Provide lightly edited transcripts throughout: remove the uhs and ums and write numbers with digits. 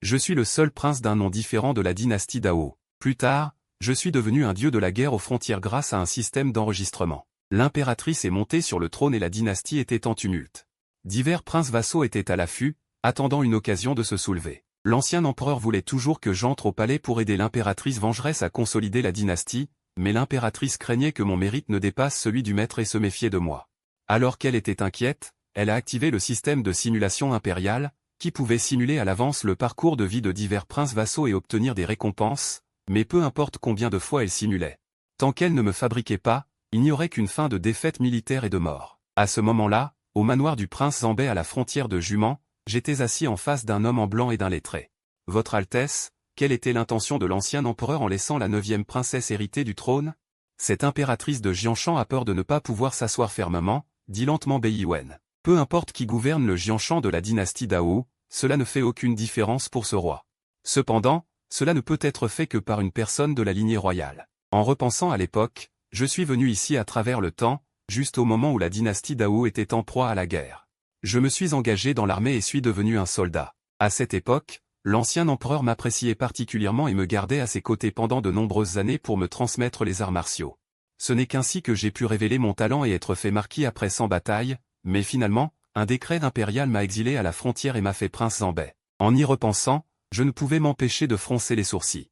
Je suis le seul prince d'un nom différent de la dynastie Dao. Plus tard, je suis devenu un dieu de la guerre aux frontières grâce à un système d'enregistrement. L'impératrice est montée sur le trône et la dynastie était en tumulte. Divers princes vassaux étaient à l'affût, attendant une occasion de se soulever. L'ancien empereur voulait toujours que j'entre au palais pour aider l'impératrice vengeresse à consolider la dynastie, mais l'impératrice craignait que mon mérite ne dépasse celui du maître et se méfiait de moi. Alors qu'elle était inquiète, elle a activé le système de simulation impériale, qui pouvait simuler à l'avance le parcours de vie de divers princes vassaux et obtenir des récompenses, mais peu importe combien de fois elle simulait. Tant qu'elle ne me fabriquait pas, il n'y aurait qu'une fin de défaite militaire et de mort. À ce moment-là, au manoir du prince Zambé à la frontière de Juman, j'étais assis en face d'un homme en blanc et d'un lettré. « Votre Altesse, quelle était l'intention de l'ancien empereur en laissant la 9e princesse héritée du trône? Cette impératrice de Jianshan a peur de ne pas pouvoir s'asseoir fermement, dit lentement Beiwen. Peu importe qui gouverne le Jianshan de la dynastie Dao, cela ne fait aucune différence pour ce roi. Cependant, cela ne peut être fait que par une personne de la lignée royale. En repensant à l'époque, je suis venu ici à travers le temps, juste au moment où la dynastie Dao était en proie à la guerre. Je me suis engagé dans l'armée et suis devenu un soldat. À cette époque, l'ancien empereur m'appréciait particulièrement et me gardait à ses côtés pendant de nombreuses années pour me transmettre les arts martiaux. Ce n'est qu'ainsi que j'ai pu révéler mon talent et être fait marquis après 100 batailles, mais finalement, un décret impérial m'a exilé à la frontière et m'a fait prince Zambé. En y repensant, je ne pouvais m'empêcher de froncer les sourcils.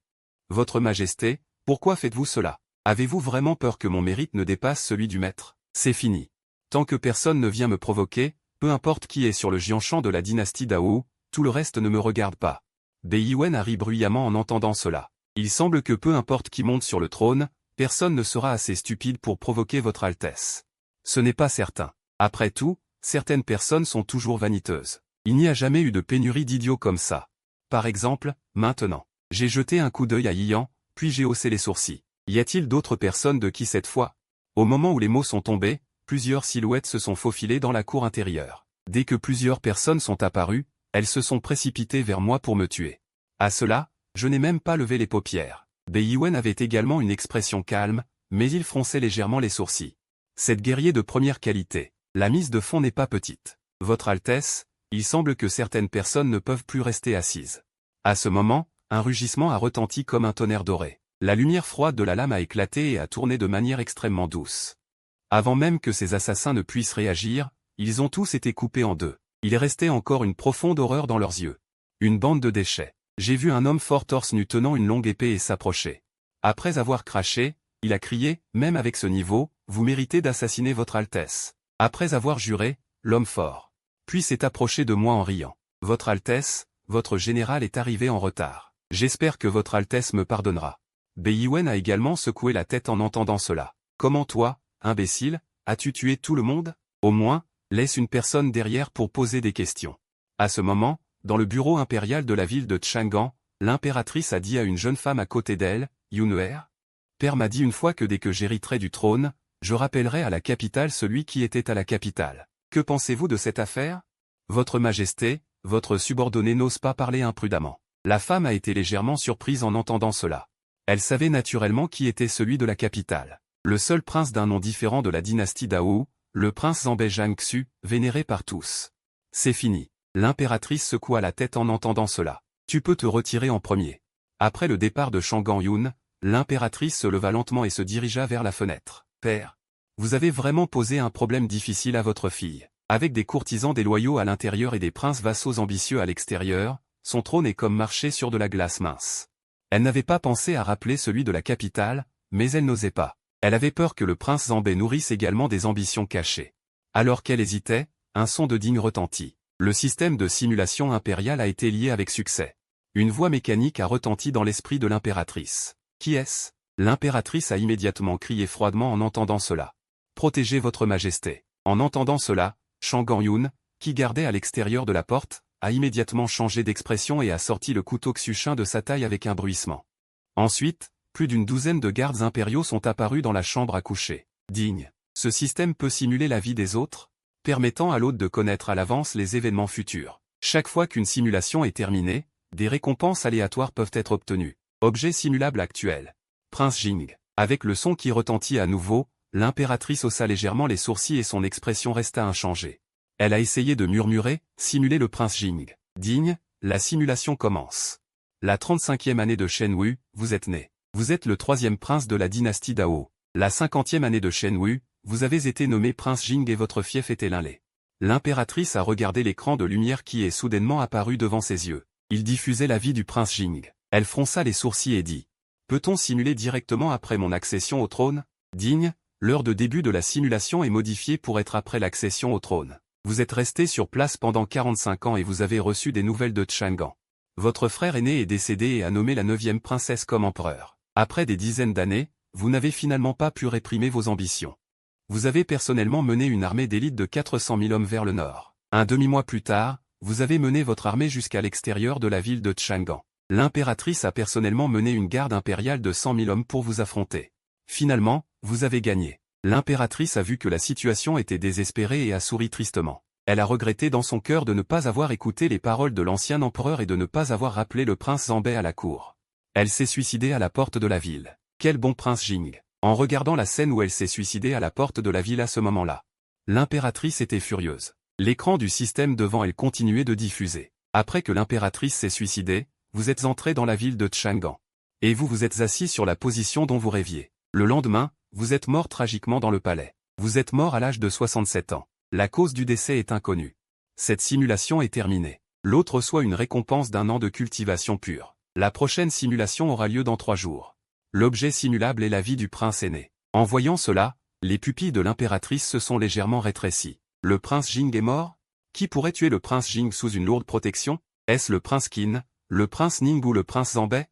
Votre Majesté, pourquoi faites-vous cela? Avez-vous vraiment peur que mon mérite ne dépasse celui du maître? C'est fini. Tant que personne ne vient me provoquer, peu importe qui est sur le Jianshan de la dynastie Dao, tout le reste ne me regarde pas. Beiwen a ri bruyamment en entendant cela. Il semble que peu importe qui monte sur le trône, personne ne sera assez stupide pour provoquer votre Altesse. Ce n'est pas certain. Après tout, certaines personnes sont toujours vaniteuses. Il n'y a jamais eu de pénurie d'idiots comme ça. Par exemple, maintenant. J'ai jeté un coup d'œil à Yian, puis j'ai haussé les sourcils. Y a-t-il d'autres personnes de qui cette fois? Au moment où les mots sont tombés, plusieurs silhouettes se sont faufilées dans la cour intérieure. Dès que plusieurs personnes sont apparues, elles se sont précipitées vers moi pour me tuer. À cela, je n'ai même pas levé les paupières. Beiwen avait également une expression calme, mais il fronçait légèrement les sourcils. Cette guerrier de première qualité. La mise de fond n'est pas petite. Votre Altesse, il semble que certaines personnes ne peuvent plus rester assises. À ce moment, un rugissement a retenti comme un tonnerre doré. La lumière froide de la lame a éclaté et a tourné de manière extrêmement douce. Avant même que ces assassins ne puissent réagir, ils ont tous été coupés en deux. Il restait encore une profonde horreur dans leurs yeux. Une bande de déchets. J'ai vu un homme fort torse nu tenant une longue épée et s'approcher. Après avoir craché, il a crié, même avec ce niveau, vous méritez d'assassiner votre Altesse. Après avoir juré, l'homme fort. Puis s'est approché de moi en riant. Votre Altesse, votre général est arrivé en retard. J'espère que votre Altesse me pardonnera. Beiwen a également secoué la tête en entendant cela. Comment toi, imbécile, as-tu tué tout le monde? Au moins, laisse une personne derrière pour poser des questions. À ce moment, dans le bureau impérial de la ville de Chang'an, l'impératrice a dit à une jeune femme à côté d'elle, Yun'er, Père m'a dit une fois que dès que j'hériterai du trône, je rappellerai à la capitale celui qui était à la capitale. Que pensez-vous de cette affaire? Votre Majesté, votre subordonné n'ose pas parler imprudemment. La femme a été légèrement surprise en entendant cela. Elle savait naturellement qui était celui de la capitale. Le seul prince d'un nom différent de la dynastie Dao, le prince Zambé Jiangxu, vénéré par tous. C'est fini. L'impératrice secoua la tête en entendant cela. Tu peux te retirer en premier. Après le départ de Shang Yun, l'impératrice se leva lentement et se dirigea vers la fenêtre. Père, vous avez vraiment posé un problème difficile à votre fille. Avec des courtisans déloyaux à l'intérieur et des princes vassaux ambitieux à l'extérieur, son trône est comme marcher sur de la glace mince. Elle n'avait pas pensé à rappeler celui de la capitale, mais elle n'osait pas. Elle avait peur que le prince Zambé nourrisse également des ambitions cachées. Alors qu'elle hésitait, un son de digne retentit. Le système de simulation impériale a été lié avec succès. Une voix mécanique a retenti dans l'esprit de l'impératrice. Qui est-ce? L'impératrice a immédiatement crié froidement en entendant cela. Protégez votre Majesté. En entendant cela, Shang Yun, qui gardait à l'extérieur de la porte, a immédiatement changé d'expression et a sorti le couteau Xushin de sa taille avec un bruissement. Ensuite, plus d'une douzaine de gardes impériaux sont apparus dans la chambre à coucher. Digne. Ce système peut simuler la vie des autres, permettant à l'hôte de connaître à l'avance les événements futurs. Chaque fois qu'une simulation est terminée, des récompenses aléatoires peuvent être obtenues. Objet simulable actuel. Prince Jing. Avec le son qui retentit à nouveau, l'impératrice haussa légèrement les sourcils et son expression resta inchangée. Elle a essayé de murmurer, simuler le prince Jing. Digne, la simulation commence. La 35e année de Shen Wu, vous êtes né. Vous êtes le 3e prince de la dynastie Dao. La 50e année de Shen Wu, vous avez été nommé prince Jing et votre fief était Linlei. L'impératrice a regardé l'écran de lumière qui est soudainement apparu devant ses yeux. Il diffusait la vie du prince Jing. Elle fronça les sourcils et dit. Peut-on simuler directement après mon accession au trône? Digne, l'heure de début de la simulation est modifiée pour être après l'accession au trône. Vous êtes resté sur place pendant 45 ans et vous avez reçu des nouvelles de Chang'an. Votre frère aîné est décédé et a nommé la 9e princesse comme empereur. Après des dizaines d'années, vous n'avez finalement pas pu réprimer vos ambitions. Vous avez personnellement mené une armée d'élite de 400 000 hommes vers le nord. Un demi-mois plus tard, vous avez mené votre armée jusqu'à l'extérieur de la ville de Chang'an. L'impératrice a personnellement mené une garde impériale de 100 000 hommes pour vous affronter. Finalement, vous avez gagné. L'impératrice a vu que la situation était désespérée et a souri tristement. Elle a regretté dans son cœur de ne pas avoir écouté les paroles de l'ancien empereur et de ne pas avoir rappelé le prince Zanbei à la cour. Elle s'est suicidée à la porte de la ville. Quel bon prince Jing! En regardant la scène où elle s'est suicidée à la porte de la ville à ce moment-là. L'impératrice était furieuse. L'écran du système devant elle continuait de diffuser. Après que l'impératrice s'est suicidée, vous êtes entré dans la ville de Chang'an. Et vous vous êtes assis sur la position dont vous rêviez. Le lendemain, vous êtes mort tragiquement dans le palais. Vous êtes mort à l'âge de 67 ans. La cause du décès est inconnue. Cette simulation est terminée. L'autre reçoit une récompense d'1 an de cultivation pure. La prochaine simulation aura lieu dans 3 jours. L'objet simulable est la vie du prince aîné. En voyant cela, les pupilles de l'impératrice se sont légèrement rétrécies. Le prince Jing est mort? Qui pourrait tuer le prince Jing sous une lourde protection? Est-ce le prince Qin, le prince Ning ou le prince Zanbei?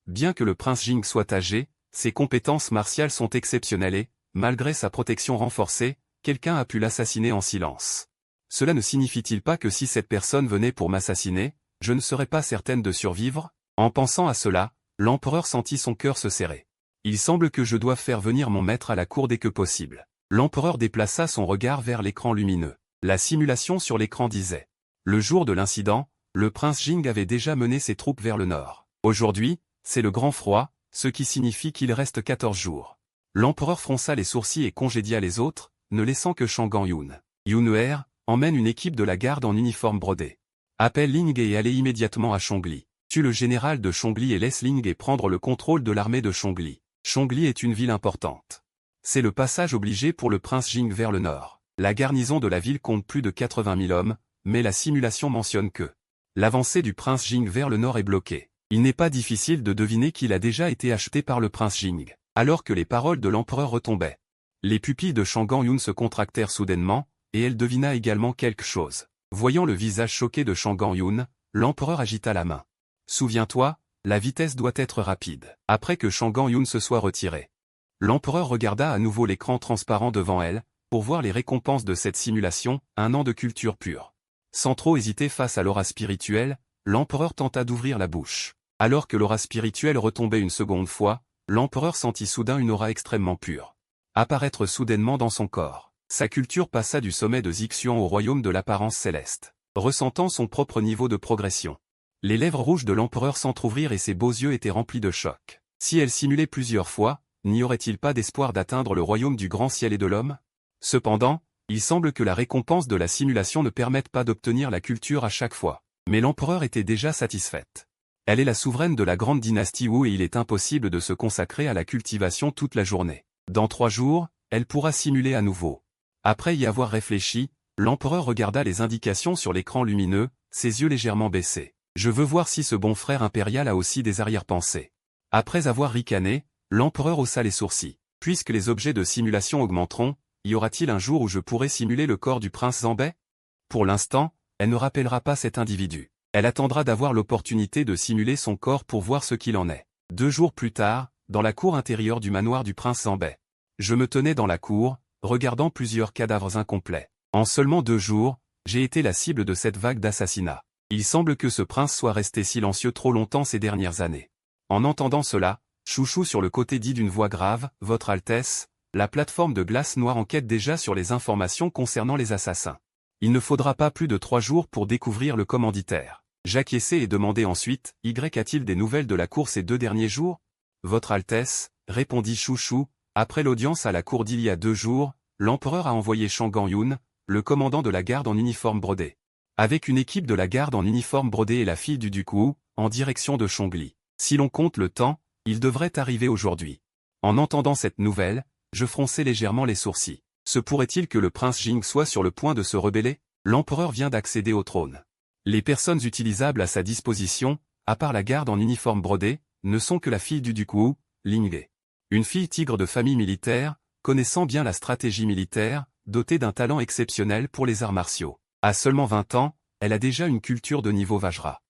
Bien que le prince Jing soit âgé, ses compétences martiales sont exceptionnelles et, malgré sa protection renforcée, quelqu'un a pu l'assassiner en silence. Cela ne signifie-t-il pas que si cette personne venait pour m'assassiner, je ne serais pas certaine de survivre? En pensant à cela, l'empereur sentit son cœur se serrer. Il semble que je doive faire venir mon maître à la cour dès que possible. L'empereur déplaça son regard vers l'écran lumineux. La simulation sur l'écran disait. Le jour de l'incident, le prince Jing avait déjà mené ses troupes vers le nord. Aujourd'hui, c'est le grand froid, ce qui signifie qu'il reste 14 jours. L'empereur fronça les sourcils et congédia les autres, ne laissant que Chang'an Yun. Yun'er emmène une équipe de la garde en uniforme brodé. Appelle Ling et allez immédiatement à Chongli. Tue le général de Chongli et laisse Ling et prendre le contrôle de l'armée de Chongli. Chongli est une ville importante. C'est le passage obligé pour le prince Jing vers le nord. La garnison de la ville compte plus de 80 000 hommes, mais la simulation mentionne que l'avancée du prince Jing vers le nord est bloquée. Il n'est pas difficile de deviner qu'il a déjà été acheté par le prince Jing, alors que les paroles de l'empereur retombaient. Les pupilles de Chang'an Yun se contractèrent soudainement, et elle devina également quelque chose. Voyant le visage choqué de Chang'an Yun, l'empereur agita la main. Souviens-toi, la vitesse doit être rapide. Après que Chang'an Yun se soit retiré, l'empereur regarda à nouveau l'écran transparent devant elle, pour voir les récompenses de cette simulation, 1 an de culture pure. Sans trop hésiter face à l'aura spirituelle, l'empereur tenta d'ouvrir la bouche. Alors que l'aura spirituelle retombait une seconde fois, l'empereur sentit soudain une aura extrêmement pure apparaître soudainement dans son corps. Sa culture passa du sommet de Xixuan au royaume de l'apparence céleste, ressentant son propre niveau de progression. Les lèvres rouges de l'empereur s'entr'ouvrirent et ses beaux yeux étaient remplis de choc. Si elle simulait plusieurs fois, n'y aurait-il pas d'espoir d'atteindre le royaume du grand ciel et de l'homme? Cependant, il semble que la récompense de la simulation ne permette pas d'obtenir la culture à chaque fois. Mais l'empereur était déjà satisfaite. Elle est la souveraine de la grande dynastie Wu et il est impossible de se consacrer à la cultivation toute la journée. Dans 3 jours, elle pourra simuler à nouveau. Après y avoir réfléchi, l'empereur regarda les indications sur l'écran lumineux, ses yeux légèrement baissés. Je veux voir si ce bon frère impérial a aussi des arrière-pensées. Après avoir ricané, l'empereur haussa les sourcils. Puisque les objets de simulation augmenteront, y aura-t-il un jour où je pourrai simuler le corps du prince Zanbei? Pour l'instant, elle ne rappellera pas cet individu. Elle attendra d'avoir l'opportunité de simuler son corps pour voir ce qu'il en est. 2 jours plus tard, dans la cour intérieure du manoir du prince Zanbei. Je me tenais dans la cour, regardant plusieurs cadavres incomplets. En seulement 2 jours, j'ai été la cible de cette vague d'assassinats. Il semble que ce prince soit resté silencieux trop longtemps ces dernières années. En entendant cela, Chouchou sur le côté dit d'une voix grave, « Votre Altesse, la plateforme de glace noire enquête déjà sur les informations concernant les assassins. Il ne faudra pas plus de 3 jours pour découvrir le commanditaire. » J'acquiesçai et demandai ensuite, « Y a-t-il des nouvelles de la cour ces 2 derniers jours ?»« Votre Altesse, » répondit Chouchou, « après l'audience à la cour d'il y a 2 jours, l'empereur a envoyé Chang'an Yun, le commandant de la garde en uniforme brodé. avec une équipe de la garde en uniforme brodé et la fille du duc Wu, en direction de Chongli. Si l'on compte le temps, il devrait arriver aujourd'hui. En entendant cette nouvelle, je fronçai légèrement les sourcils. Se pourrait-il que le prince Jing soit sur le point de se rebeller? L'empereur vient d'accéder au trône. Les personnes utilisables à sa disposition, à part la garde en uniforme brodé, ne sont que la fille du duc Wu, Lingge. Une fille tigre de famille militaire, connaissant bien la stratégie militaire, dotée d'un talent exceptionnel pour les arts martiaux. À seulement 20 ans, elle a déjà une culture de niveau Vajra.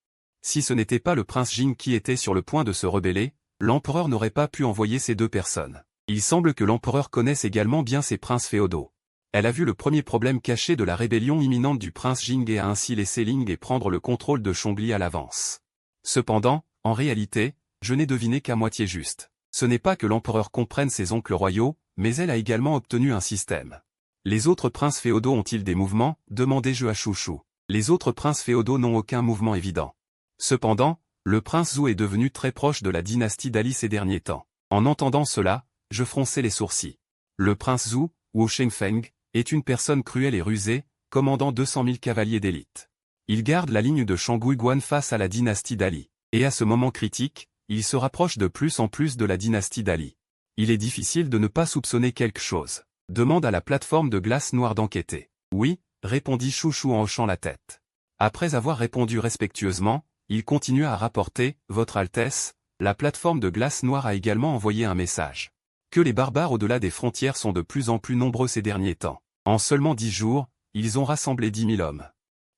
Si ce n'était pas le prince Jing qui était sur le point de se rebeller, l'empereur n'aurait pas pu envoyer ces deux personnes. Il semble que l'empereur connaisse également bien ces princes féodaux. Elle a vu le premier problème caché de la rébellion imminente du prince Jing et a ainsi laissé Lingge prendre le contrôle de Chongli à l'avance. Cependant, en réalité, je n'ai deviné qu'à moitié juste. Ce n'est pas que l'empereur comprenne ses oncles royaux, mais elle a également obtenu un système. Les autres princes féodaux ont-ils des mouvements? Demandai-je à Chouchou. Les autres princes féodaux n'ont aucun mouvement évident. Cependant, le prince Zhou est devenu très proche de la dynastie d'Ali ces derniers temps. En entendant cela, je fronçai les sourcils. Le prince Zhou, Wu Shengfeng, est une personne cruelle et rusée, commandant 200 000 cavaliers d'élite. Il garde la ligne de Shangui-Guan face à la dynastie d'Ali. Et à ce moment critique, il se rapproche de plus en plus de la dynastie d'Ali. Il est difficile de ne pas soupçonner quelque chose. Demande à la plateforme de glace noire d'enquêter. Oui, répondit Chouchou en hochant la tête. Après avoir répondu respectueusement, il continua à rapporter, Votre Altesse, la plateforme de glace noire a également envoyé un message. Que les barbares au-delà des frontières sont de plus en plus nombreux ces derniers temps. En seulement 10 jours, ils ont rassemblé 10 000 hommes.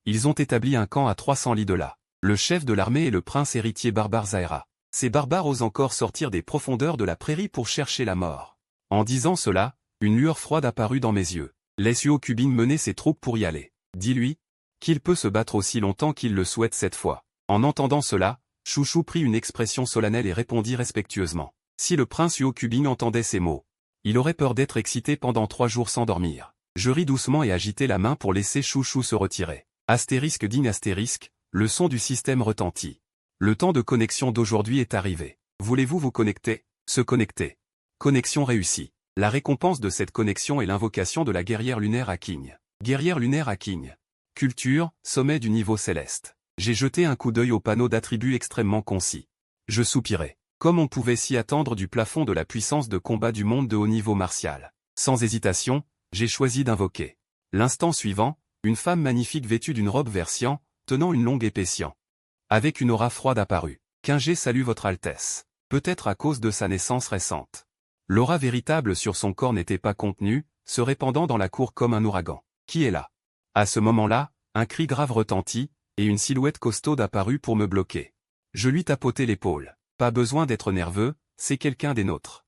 Ils ont établi un camp à 300 lis de là. Le chef de l'armée est le prince héritier barbare Zaira. Ces barbares osent encore sortir des profondeurs de la prairie pour chercher la mort. En disant cela, une lueur froide apparut dans mes yeux. Laisse Huo Cubing mener ses troupes pour y aller. Dis-lui qu'il peut se battre aussi longtemps qu'il le souhaite cette fois. En entendant cela, Chouchou prit une expression solennelle et répondit respectueusement. Si le prince Huo Cubing entendait ces mots, il aurait peur d'être excité pendant 3 jours sans dormir. Je ris doucement et agitai la main pour laisser Chouchou se retirer. Astérisque digne astérisque, le son du système retentit. Le temps de connexion d'aujourd'hui est arrivé. Voulez-vous vous connecter? Se connecter. Connexion réussie. La récompense de cette connexion est l'invocation de la guerrière lunaire à King. Guerrière lunaire à King. Culture, sommet du niveau céleste. J'ai jeté un coup d'œil au panneau d'attributs extrêmement concis. Je soupirai. Comme on pouvait s'y attendre du plafond de la puissance de combat du monde de haut niveau martial. Sans hésitation, j'ai choisi d'invoquer. L'instant suivant, une femme magnifique vêtue d'une robe vert cyan, tenant une longue épée cyan. Avec une aura froide apparue. Qingé salue votre Altesse. Peut-être à cause de sa naissance récente. L'aura véritable sur son corps n'était pas contenue, se répandant dans la cour comme un ouragan. Qui est là? À ce moment-là, un cri grave retentit, et une silhouette costaude apparut pour me bloquer. Je lui tapotai l'épaule. Pas besoin d'être nerveux, c'est quelqu'un des nôtres.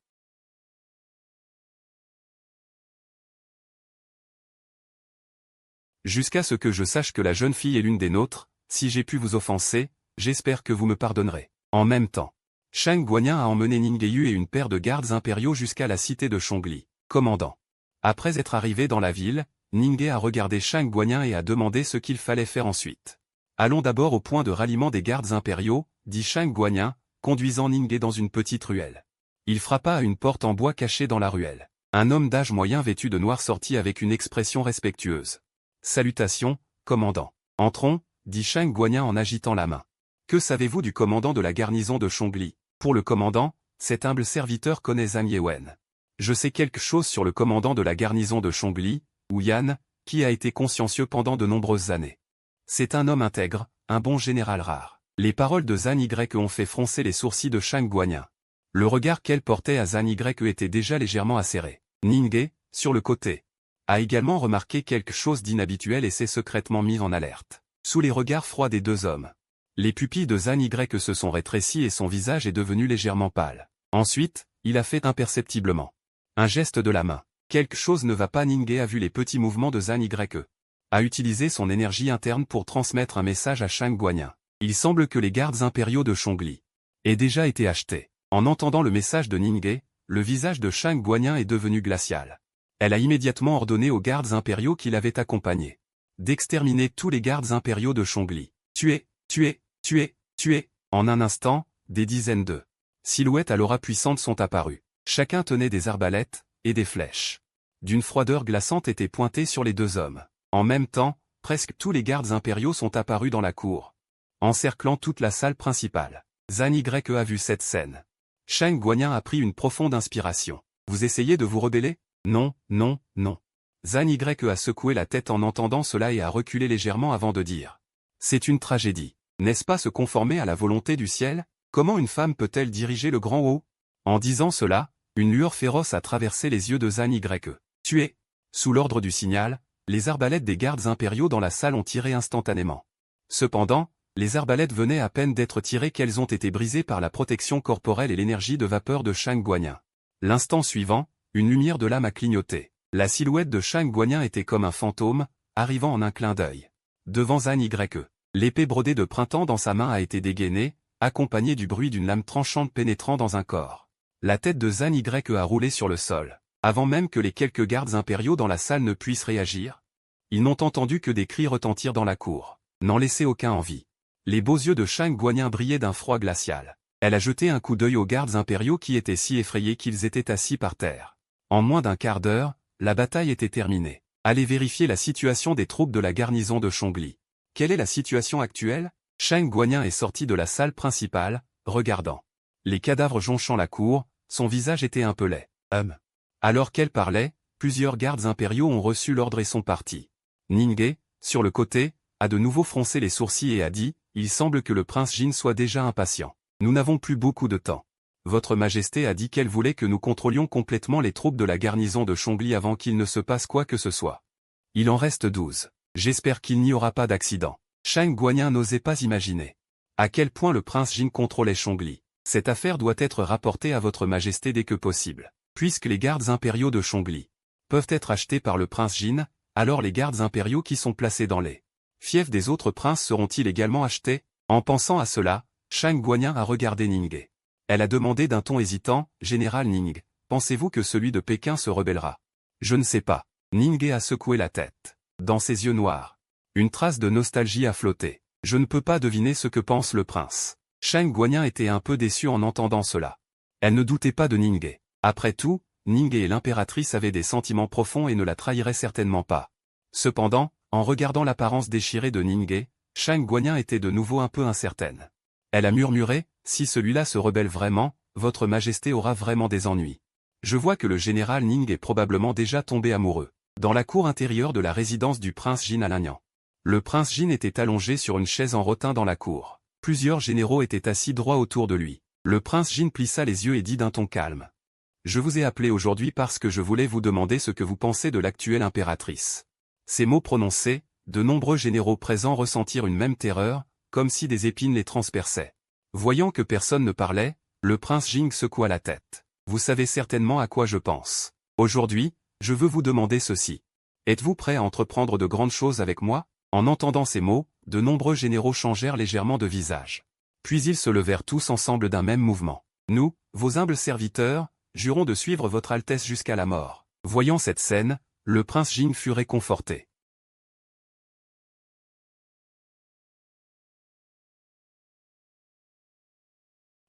Jusqu'à ce que je sache que la jeune fille est l'une des nôtres, si j'ai pu vous offenser, j'espère que vous me pardonnerez. En même temps, Shang Guanyin a emmené Ningyu et une paire de gardes impériaux jusqu'à la cité de Chongli. Commandant. Après être arrivé dans la ville, Ningyu a regardé Shang Guanyin et a demandé ce qu'il fallait faire ensuite. Allons d'abord au point de ralliement des gardes impériaux, dit Shang Guanyin, conduisant Ningyu dans une petite ruelle. Il frappa à une porte en bois cachée dans la ruelle. Un homme d'âge moyen vêtu de noir sortit avec une expression respectueuse. Salutations, commandant. Entrons, dit Shang Guanyin en agitant la main. Que savez-vous du commandant de la garnison de Chongli? Pour le commandant, cet humble serviteur connaît Zhang Yewen. Je sais quelque chose sur le commandant de la garnison de Chongli, Wu Yan, qui a été consciencieux pendant de nombreuses années. C'est un homme intègre, un bon général rare. Les paroles de Zhang Y ont fait froncer les sourcils de Shang Guanyin. Le regard qu'elle portait à Zhang Y était déjà légèrement acéré. Ningyu, sur le côté, a également remarqué quelque chose d'inhabituel et s'est secrètement mis en alerte. Sous les regards froids des deux hommes, les pupilles de Zhang Y se sont rétrécies et son visage est devenu légèrement pâle. Ensuite, il a fait imperceptiblement un geste de la main. Quelque chose ne va pas. Ningyu a vu les petits mouvements de Zhang Y. A utilisé son énergie interne pour transmettre un message à Shang Guanyin. Il semble que les gardes impériaux de Chongli aient déjà été achetés. En entendant le message de Ningyu, le visage de Shang Guanyin est devenu glacial. Elle a immédiatement ordonné aux gardes impériaux qui l'avaient accompagné d'exterminer tous les gardes impériaux de Chongli. Tuer, tuer, tuer, tuer. En un instant, des dizaines de silhouettes à l'aura puissante sont apparues. Chacun tenait des arbalètes et des flèches. D'une froideur glaçante étaient pointées sur les deux hommes. En même temps, presque tous les gardes impériaux sont apparus dans la cour, encerclant toute la salle principale. Zhang Ye a vu cette scène. Shang Guanyin a pris une profonde inspiration. Vous essayez de vous rebeller? Non, non, non. Zhang Ye a secoué la tête en entendant cela et a reculé légèrement avant de dire. C'est une tragédie. N'est-ce pas se conformer à la volonté du ciel? Comment une femme peut-elle diriger le grand haut? En disant cela, une lueur féroce a traversé les yeux de Zhang Ye. Tué. Sous l'ordre du signal, les arbalètes des gardes impériaux dans la salle ont tiré instantanément. Cependant, les arbalètes venaient à peine d'être tirées qu'elles ont été brisées par la protection corporelle et l'énergie de vapeur de Shang Guanyin. L'instant suivant, une lumière de lame a clignoté. La silhouette de Shang Guanyin était comme un fantôme, arrivant en un clin d'œil. Devant Zhang Ye, l'épée brodée de printemps dans sa main a été dégainée, accompagnée du bruit d'une lame tranchante pénétrant dans un corps. La tête de Zhang Ye a roulé sur le sol. Avant même que les quelques gardes impériaux dans la salle ne puissent réagir, ils n'ont entendu que des cris retentir dans la cour, n'en laisser aucun en vie. Les beaux yeux de Shang Guanyin brillaient d'un froid glacial. Elle a jeté un coup d'œil aux gardes impériaux qui étaient si effrayés qu'ils étaient assis par terre. En moins d'un quart d'heure, la bataille était terminée. Allez vérifier la situation des troupes de la garnison de Chongli. Quelle est la situation actuelle? Shang Guanyin est sorti de la salle principale, regardant les cadavres jonchant la cour, son visage était un peu laid. Alors qu'elle parlait, plusieurs gardes impériaux ont reçu l'ordre et sont partis. Ninggué, sur le côté, a de nouveau froncé les sourcils et a dit, il semble que le prince Jin soit déjà impatient. Nous n'avons plus beaucoup de temps. Votre Majesté a dit qu'elle voulait que nous contrôlions complètement les troupes de la garnison de Chongli avant qu'il ne se passe quoi que ce soit. Il en reste 12. J'espère qu'il n'y aura pas d'accident. Shang Guanyin n'osait pas imaginer à quel point le prince Jin contrôlait Chongli. Cette affaire doit être rapportée à votre Majesté dès que possible. Puisque les gardes impériaux de Chongli peuvent être achetés par le prince Jin, alors les gardes impériaux qui sont placés dans les fiefs des autres princes seront-ils également achetés? En pensant à cela, Shang Guanyin a regardé Ninggué. Elle a demandé d'un ton hésitant, Général Ning, pensez-vous que celui de Pékin se rebellera? Je ne sais pas. Ninggué a secoué la tête. Dans ses yeux noirs, une trace de nostalgie a flotté. Je ne peux pas deviner ce que pense le prince. Shang Guanyin était un peu déçue en entendant cela. Elle ne doutait pas de Ninggué. Après tout, Ninggué et l'impératrice avaient des sentiments profonds et ne la trahiraient certainement pas. Cependant, en regardant l'apparence déchirée de Ninggué, Shang Guanyin était de nouveau un peu incertaine. Elle a murmuré, si celui-là se rebelle vraiment, votre Majesté aura vraiment des ennuis. Je vois que le général Ning est probablement déjà tombé amoureux. Dans la cour intérieure de la résidence du prince Jin à Lanyan. Le prince Jin était allongé sur une chaise en rotin dans la cour. Plusieurs généraux étaient assis droit autour de lui. Le prince Jin plissa les yeux et dit d'un ton calme. Je vous ai appelé aujourd'hui parce que je voulais vous demander ce que vous pensez de l'actuelle impératrice. Ces mots prononcés, de nombreux généraux présents ressentirent une même terreur, comme si des épines les transperçaient. Voyant que personne ne parlait, le prince Jing secoua la tête. Vous savez certainement à quoi je pense. Aujourd'hui, je veux vous demander ceci. Êtes-vous prêt à entreprendre de grandes choses avec moi? En entendant ces mots, de nombreux généraux changèrent légèrement de visage. Puis ils se levèrent tous ensemble d'un même mouvement. Nous, vos humbles serviteurs, jurons de suivre votre Altesse jusqu'à la mort. Voyant cette scène, le prince Jing fut réconforté.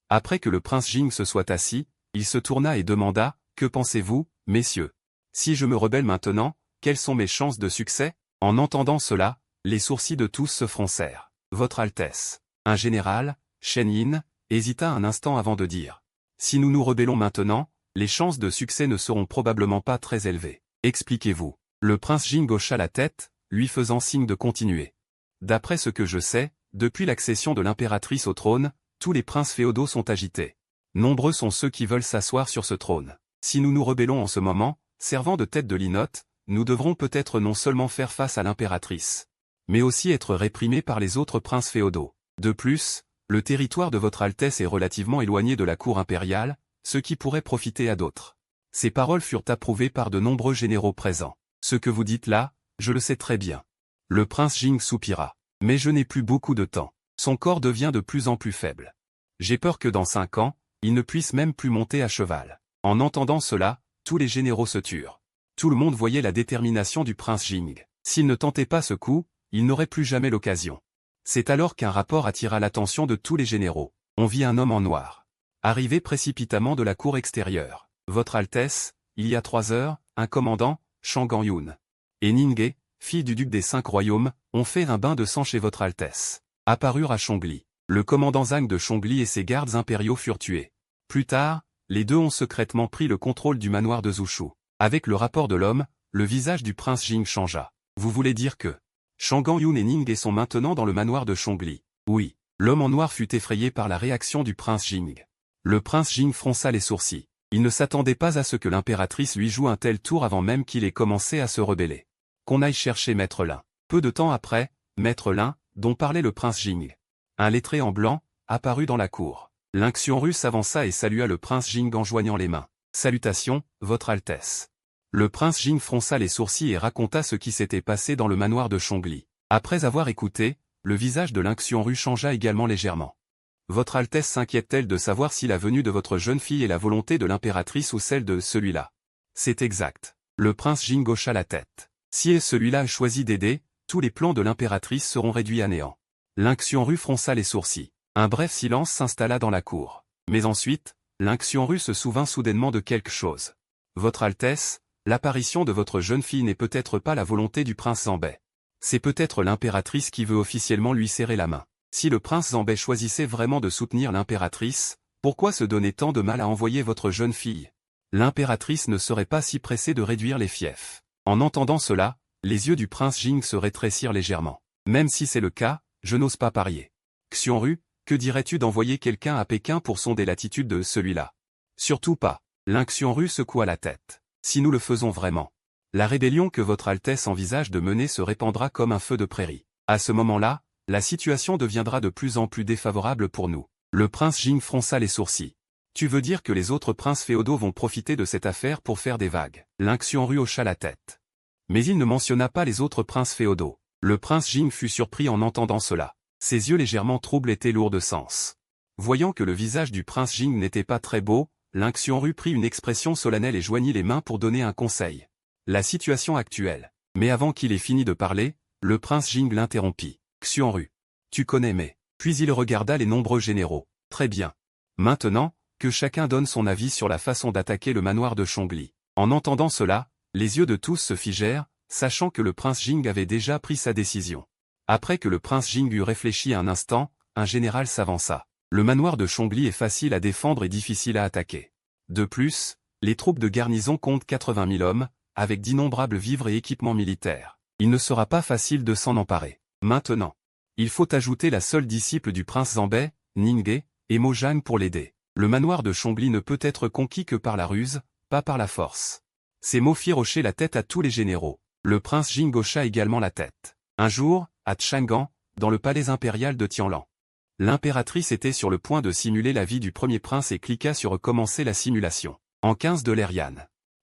Après que le prince Jing se soit assis, il se tourna et demanda, « Que pensez-vous, messieurs? Si je me rebelle maintenant, quelles sont mes chances de succès ?» En entendant cela, les sourcils de tous se froncèrent. « Votre Altesse. » Un général, Shen Yin, hésita un instant avant de dire. « Si nous nous rebellons maintenant, les chances de succès ne seront probablement pas très élevées. Expliquez-vous. » Le prince Jing hocha la tête, lui faisant signe de continuer. « D'après ce que je sais, depuis l'accession de l'impératrice au trône, tous les princes féodaux sont agités. Nombreux sont ceux qui veulent s'asseoir sur ce trône. Si nous nous rebellons en ce moment, servant de tête de linotte, nous devrons peut-être non seulement faire face à l'impératrice, mais aussi être réprimés par les autres princes féodaux. De plus, le territoire de votre Altesse est relativement éloigné de la cour impériale, ce qui pourrait profiter à d'autres. » Ces paroles furent approuvées par de nombreux généraux présents. « Ce que vous dites là, je le sais très bien. » Le prince Jing soupira. « Mais je n'ai plus beaucoup de temps. Son corps devient de plus en plus faible. J'ai peur que dans 5 ans, il ne puisse même plus monter à cheval. » En entendant cela, tous les généraux se turent. Tout le monde voyait la détermination du prince Jing. S'il ne tentait pas ce coup, il n'aurait plus jamais l'occasion. C'est alors qu'un rapport attira l'attention de tous les généraux. On vit un homme en noir arriver précipitamment de la cour extérieure. « Votre Altesse, il y a 3 heures, un commandant, Shang Guanyin et Ninggué, fille du duc des 5 royaumes, ont fait un bain de sang chez votre Altesse. Apparurent à Chongli. Le commandant Zhang de Chongli et ses gardes impériaux furent tués. Plus tard, les deux ont secrètement pris le contrôle du manoir de Zushu. Avec le rapport de l'homme, le visage du prince Jing changea. Vous voulez dire que Shang Yun et Ninggué sont maintenant dans le manoir de Chongli? Oui. L'homme en noir fut effrayé par la réaction du prince Jing. Le prince Jing fronça les sourcils. Il ne s'attendait pas à ce que l'impératrice lui joue un tel tour avant même qu'il ait commencé à se rebeller. Qu'on aille chercher Maître Lin. Peu de temps après, Maître Lin, dont parlait le prince Jing, un lettré en blanc, apparut dans la cour. Lin Xiongru s'avança et salua le prince Jing en joignant les mains. Salutations, votre Altesse. Le prince Jing fronça les sourcils et raconta ce qui s'était passé dans le manoir de Chongli. Après avoir écouté, le visage de Lin Xiongru changea également légèrement. Votre Altesse s'inquiète-t-elle de savoir si la venue de votre jeune fille est la volonté de l'impératrice ou celle de celui-là? C'est exact. Le prince Jing hocha la tête. Si celui-là a choisi d'aider, tous les plans de l'impératrice seront réduits à néant. Lin Xiongru fronça les sourcils. Un bref silence s'installa dans la cour. Mais ensuite, Lin Xiongru se souvint soudainement de quelque chose. Votre Altesse, l'apparition de votre jeune fille n'est peut-être pas la volonté du prince Zambei. C'est peut-être l'impératrice qui veut officiellement lui serrer la main. Si le prince Zambei choisissait vraiment de soutenir l'impératrice, pourquoi se donner tant de mal à envoyer votre jeune fille? L'impératrice ne serait pas si pressée de réduire les fiefs. En entendant cela, les yeux du prince Jing se rétrécirent légèrement. Même si c'est le cas, je n'ose pas parier. Xiongru, que dirais-tu d'envoyer quelqu'un à Pékin pour sonder l'attitude de celui-là? Surtout pas. Lin Xiongru secoua la tête. Si nous le faisons vraiment, la rébellion que votre Altesse envisage de mener se répandra comme un feu de prairie. À ce moment-là, la situation deviendra de plus en plus défavorable pour nous. Le prince Jing fronça les sourcils. Tu veux dire que les autres princes féodaux vont profiter de cette affaire pour faire des vagues? Lin Xiongru hocha la tête. Mais il ne mentionna pas les autres princes féodaux. Le prince Jing fut surpris en entendant cela. Ses yeux légèrement troubles étaient lourds de sens. Voyant que le visage du prince Jing n'était pas très beau, Lin Xiongru prit une expression solennelle et joignit les mains pour donner un conseil. La situation actuelle. Mais avant qu'il ait fini de parler, le prince Jing l'interrompit. Xiongru. Tu connais mais. Puis il regarda les nombreux généraux. Très bien. Maintenant, que chacun donne son avis sur la façon d'attaquer le manoir de Chongli. En entendant cela, les yeux de tous se figèrent, sachant que le prince Jing avait déjà pris sa décision. Après que le prince Jing eut réfléchi un instant, un général s'avança. Le manoir de Chongli est facile à défendre et difficile à attaquer. De plus, les troupes de garnison comptent 80 000 hommes, avec d'innombrables vivres et équipements militaires. Il ne sera pas facile de s'en emparer. Maintenant, il faut ajouter la seule disciple du prince Zambei, Ninggué, et Mojang pour l'aider. Le manoir de Chongli ne peut être conquis que par la ruse, pas par la force. Ces mots firent hocher la tête à tous les généraux. Le prince Jing hocha également la tête. Un jour, à Chang'an, dans le palais impérial de Tianlan, l'impératrice était sur le point de simuler la vie du premier prince et cliqua sur recommencer la simulation. En 15 de l'Erian.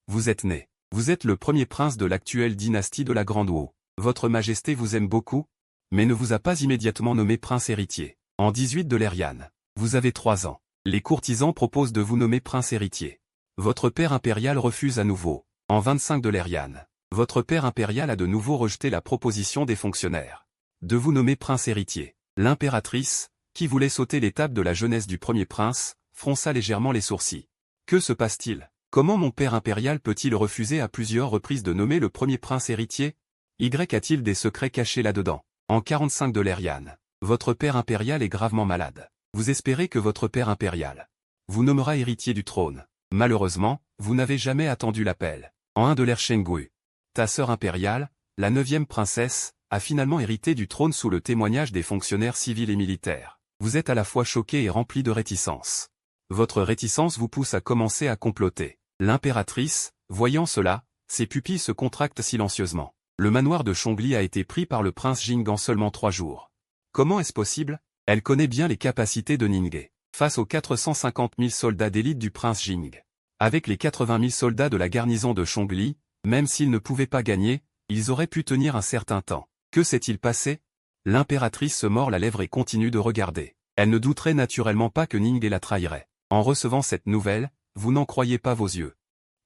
Vous êtes né. Vous êtes le premier prince de l'actuelle dynastie de la Grande Wu. Votre Majesté vous aime beaucoup, mais ne vous a pas immédiatement nommé prince héritier. En 18 de l'Erian. Vous avez 3 ans. Les courtisans proposent de vous nommer prince héritier. Votre père impérial refuse à nouveau. En 25 de l'Erian. Votre père impérial a de nouveau rejeté la proposition des fonctionnaires de vous nommer prince héritier. L'impératrice, qui voulait sauter l'étape de la jeunesse du premier prince, fronça légèrement les sourcils. Que se passe-t-il? Comment mon père impérial peut-il refuser à plusieurs reprises de nommer le premier prince héritier? Y a-t-il des secrets cachés là-dedans? En 45 de l'Erian. Votre père impérial est gravement malade. Vous espérez que votre père impérial vous nommera héritier du trône. Malheureusement, vous n'avez jamais attendu l'appel. En 1 de l'ère Shengui. Ta sœur impériale, la 9e princesse, a finalement hérité du trône sous le témoignage des fonctionnaires civils et militaires. Vous êtes à la fois choqué et rempli de réticence. Votre réticence vous pousse à commencer à comploter. L'impératrice, voyant cela, ses pupilles se contractent silencieusement. Le manoir de Chongli a été pris par le prince Jing en seulement 3 jours. Comment est-ce possible? Elle connaît bien les capacités de Ninggué. Face aux 450 000 soldats d'élite du prince Jing. Avec les 80 000 soldats de la garnison de Chongli, même s'ils ne pouvaient pas gagner, ils auraient pu tenir un certain temps. Que s'est-il passé? L'impératrice se mord la lèvre et continue de regarder. Elle ne douterait naturellement pas que Ninggué la trahirait. En recevant cette nouvelle, vous n'en croyez pas vos yeux.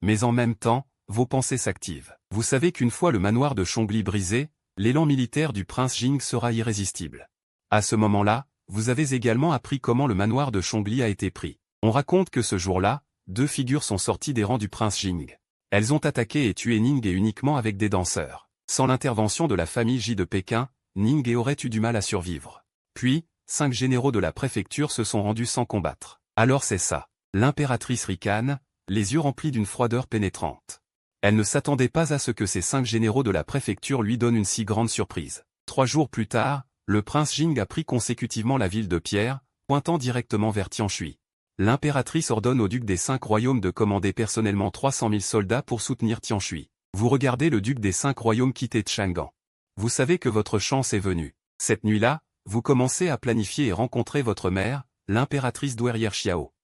Mais en même temps, vos pensées s'activent. Vous savez qu'une fois le manoir de Chongli brisé, l'élan militaire du prince Jing sera irrésistible. À ce moment-là, vous avez également appris comment le manoir de Chongli a été pris. On raconte que ce jour-là, 2 figures sont sorties des rangs du prince Jing. Elles ont attaqué et tué Ninggué uniquement avec des danseurs. Sans l'intervention de la famille Ji de Pékin, Ninghe aurait eu du mal à survivre. Puis, 5 généraux de la préfecture se sont rendus sans combattre. Alors c'est ça. L'impératrice ricane, les yeux remplis d'une froideur pénétrante. Elle ne s'attendait pas à ce que ces 5 généraux de la préfecture lui donnent une si grande surprise. 3 jours plus tard, le prince Jing a pris consécutivement la ville de Pierre, pointant directement vers Tianshui. L'impératrice ordonne au duc des 5 royaumes de commander personnellement 300 000 soldats pour soutenir Tianshui. Vous regardez le duc des 5 royaumes quitter Chang'an. Vous savez que votre chance est venue. Cette nuit-là, vous commencez à planifier et rencontrer votre mère, l'impératrice douairière Xiao.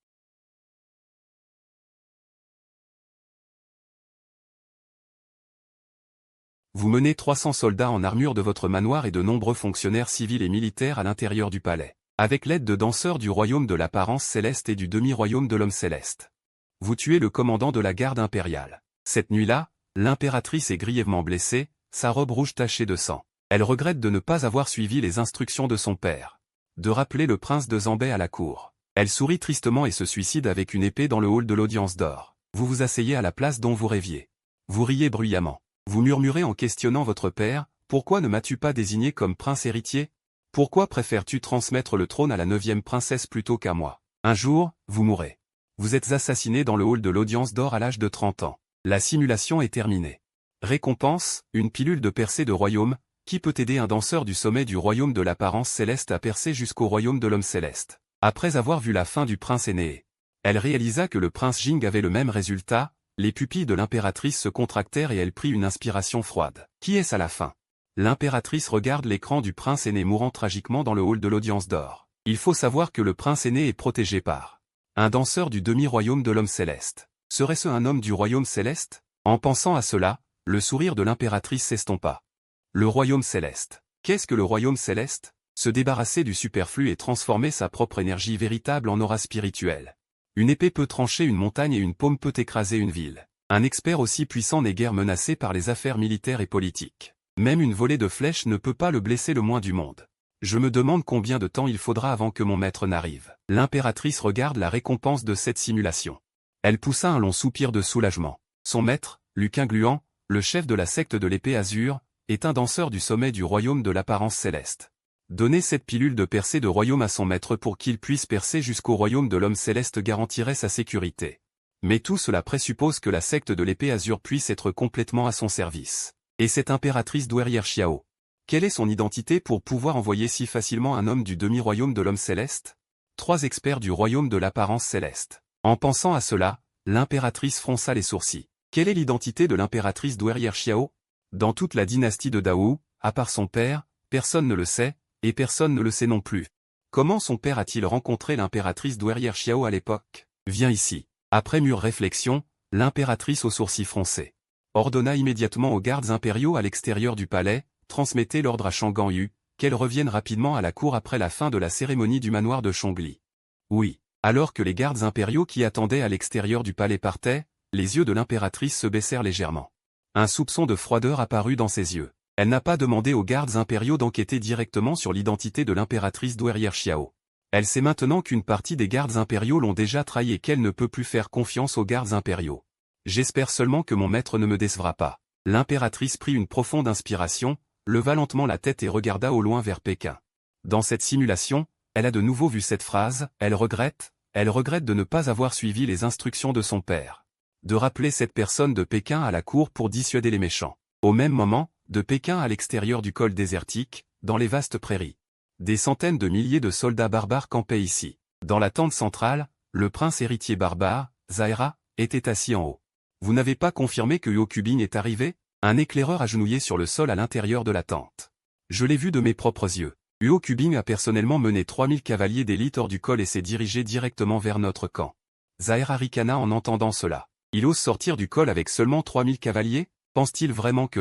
Vous menez 300 soldats en armure de votre manoir et de nombreux fonctionnaires civils et militaires à l'intérieur du palais, avec l'aide de danseurs du royaume de l'apparence céleste et du demi-royaume de l'homme céleste. Vous tuez le commandant de la garde impériale. Cette nuit-là, l'impératrice est grièvement blessée, sa robe rouge tachée de sang. Elle regrette de ne pas avoir suivi les instructions de son père. De rappeler le prince de Zambé à la cour. Elle sourit tristement et se suicide avec une épée dans le hall de l'audience d'or. Vous vous asseyez à la place dont vous rêviez. Vous riez bruyamment. Vous murmurez en questionnant votre père, « Pourquoi ne m'as-tu pas désigné comme prince héritier? Pourquoi préfères-tu transmettre le trône à la 9e princesse plutôt qu'à moi? Un jour, vous mourrez. Vous êtes assassiné dans le hall de l'audience d'or à l'âge de 30 ans. La simulation est terminée. Récompense, une pilule de percée de royaume, qui peut aider un danseur du sommet du royaume de l'apparence céleste à percer jusqu'au royaume de l'homme céleste. » Après avoir vu la fin du prince aîné, elle réalisa que le prince Jing avait le même résultat. Les pupilles de l'impératrice se contractèrent et elle prit une inspiration froide. Qui est-ce à la fin? L'impératrice regarde l'écran du prince aîné mourant tragiquement dans le hall de l'audience d'or. Il faut savoir que le prince aîné est protégé par un danseur du demi-royaume de l'homme céleste. Serait-ce un homme du royaume céleste? En pensant à cela, le sourire de l'impératrice s'estompa. Le royaume céleste. Qu'est-ce que le royaume céleste? Se débarrasser du superflu et transformer sa propre énergie véritable en aura spirituelle. Une épée peut trancher une montagne et une paume peut écraser une ville. Un expert aussi puissant n'est guère menacé par les affaires militaires et politiques. Même une volée de flèches ne peut pas le blesser le moins du monde. Je me demande combien de temps il faudra avant que mon maître n'arrive. L'impératrice regarde la récompense de cette simulation. Elle poussa un long soupir de soulagement. Son maître, Lucain Gluant, le chef de la secte de l'épée azur, est un danseur du sommet du royaume de l'apparence céleste. Donner cette pilule de percée de royaume à son maître pour qu'il puisse percer jusqu'au royaume de l'homme céleste garantirait sa sécurité. Mais tout cela présuppose que la secte de l'épée azur puisse être complètement à son service. Et cette impératrice douairière Xiao, quelle est son identité pour pouvoir envoyer si facilement un homme du demi-royaume de l'homme céleste? 3 experts du royaume de l'apparence céleste. En pensant à cela, l'impératrice fronça les sourcils. Quelle est l'identité de l'impératrice douairière Xiao? Dans toute la dynastie de Dao, à part son père, personne ne le sait. Et personne ne le sait non plus. Comment son père a-t-il rencontré l'impératrice douairière Xiao à l'époque? Viens ici. Après mûre réflexion, l'impératrice aux sourcils froncés ordonna immédiatement aux gardes impériaux à l'extérieur du palais, transmettez l'ordre à Shanggan Yu, qu'elle revienne rapidement à la cour après la fin de la cérémonie du manoir de Chongli. Oui. Alors que les gardes impériaux qui attendaient à l'extérieur du palais partaient, les yeux de l'impératrice se baissèrent légèrement. Un soupçon de froideur apparut dans ses yeux. Elle n'a pas demandé aux gardes impériaux d'enquêter directement sur l'identité de l'impératrice douairière Xiao. Elle sait maintenant qu'une partie des gardes impériaux l'ont déjà trahi et qu'elle ne peut plus faire confiance aux gardes impériaux. J'espère seulement que mon maître ne me décevra pas. L'impératrice prit une profonde inspiration, leva lentement la tête et regarda au loin vers Pékin. Dans cette simulation, elle a de nouveau vu cette phrase, elle regrette de ne pas avoir suivi les instructions de son père. De rappeler cette personne de Pékin à la cour pour dissuader les méchants. Au même moment, de Pékin à l'extérieur du col désertique, dans les vastes prairies. Des centaines de milliers de soldats barbares campaient ici. Dans la tente centrale, le prince héritier barbare, Zaira, était assis en haut. Vous n'avez pas confirmé que Yokubin est arrivé? Un éclaireur agenouillé sur le sol à l'intérieur de la tente. Je l'ai vu de mes propres yeux. Yokubin a personnellement mené 3000 cavaliers d'élite hors du col et s'est dirigé directement vers notre camp. Zaira ricana en entendant cela. Il ose sortir du col avec seulement 3000 cavaliers? Pense-t-il vraiment que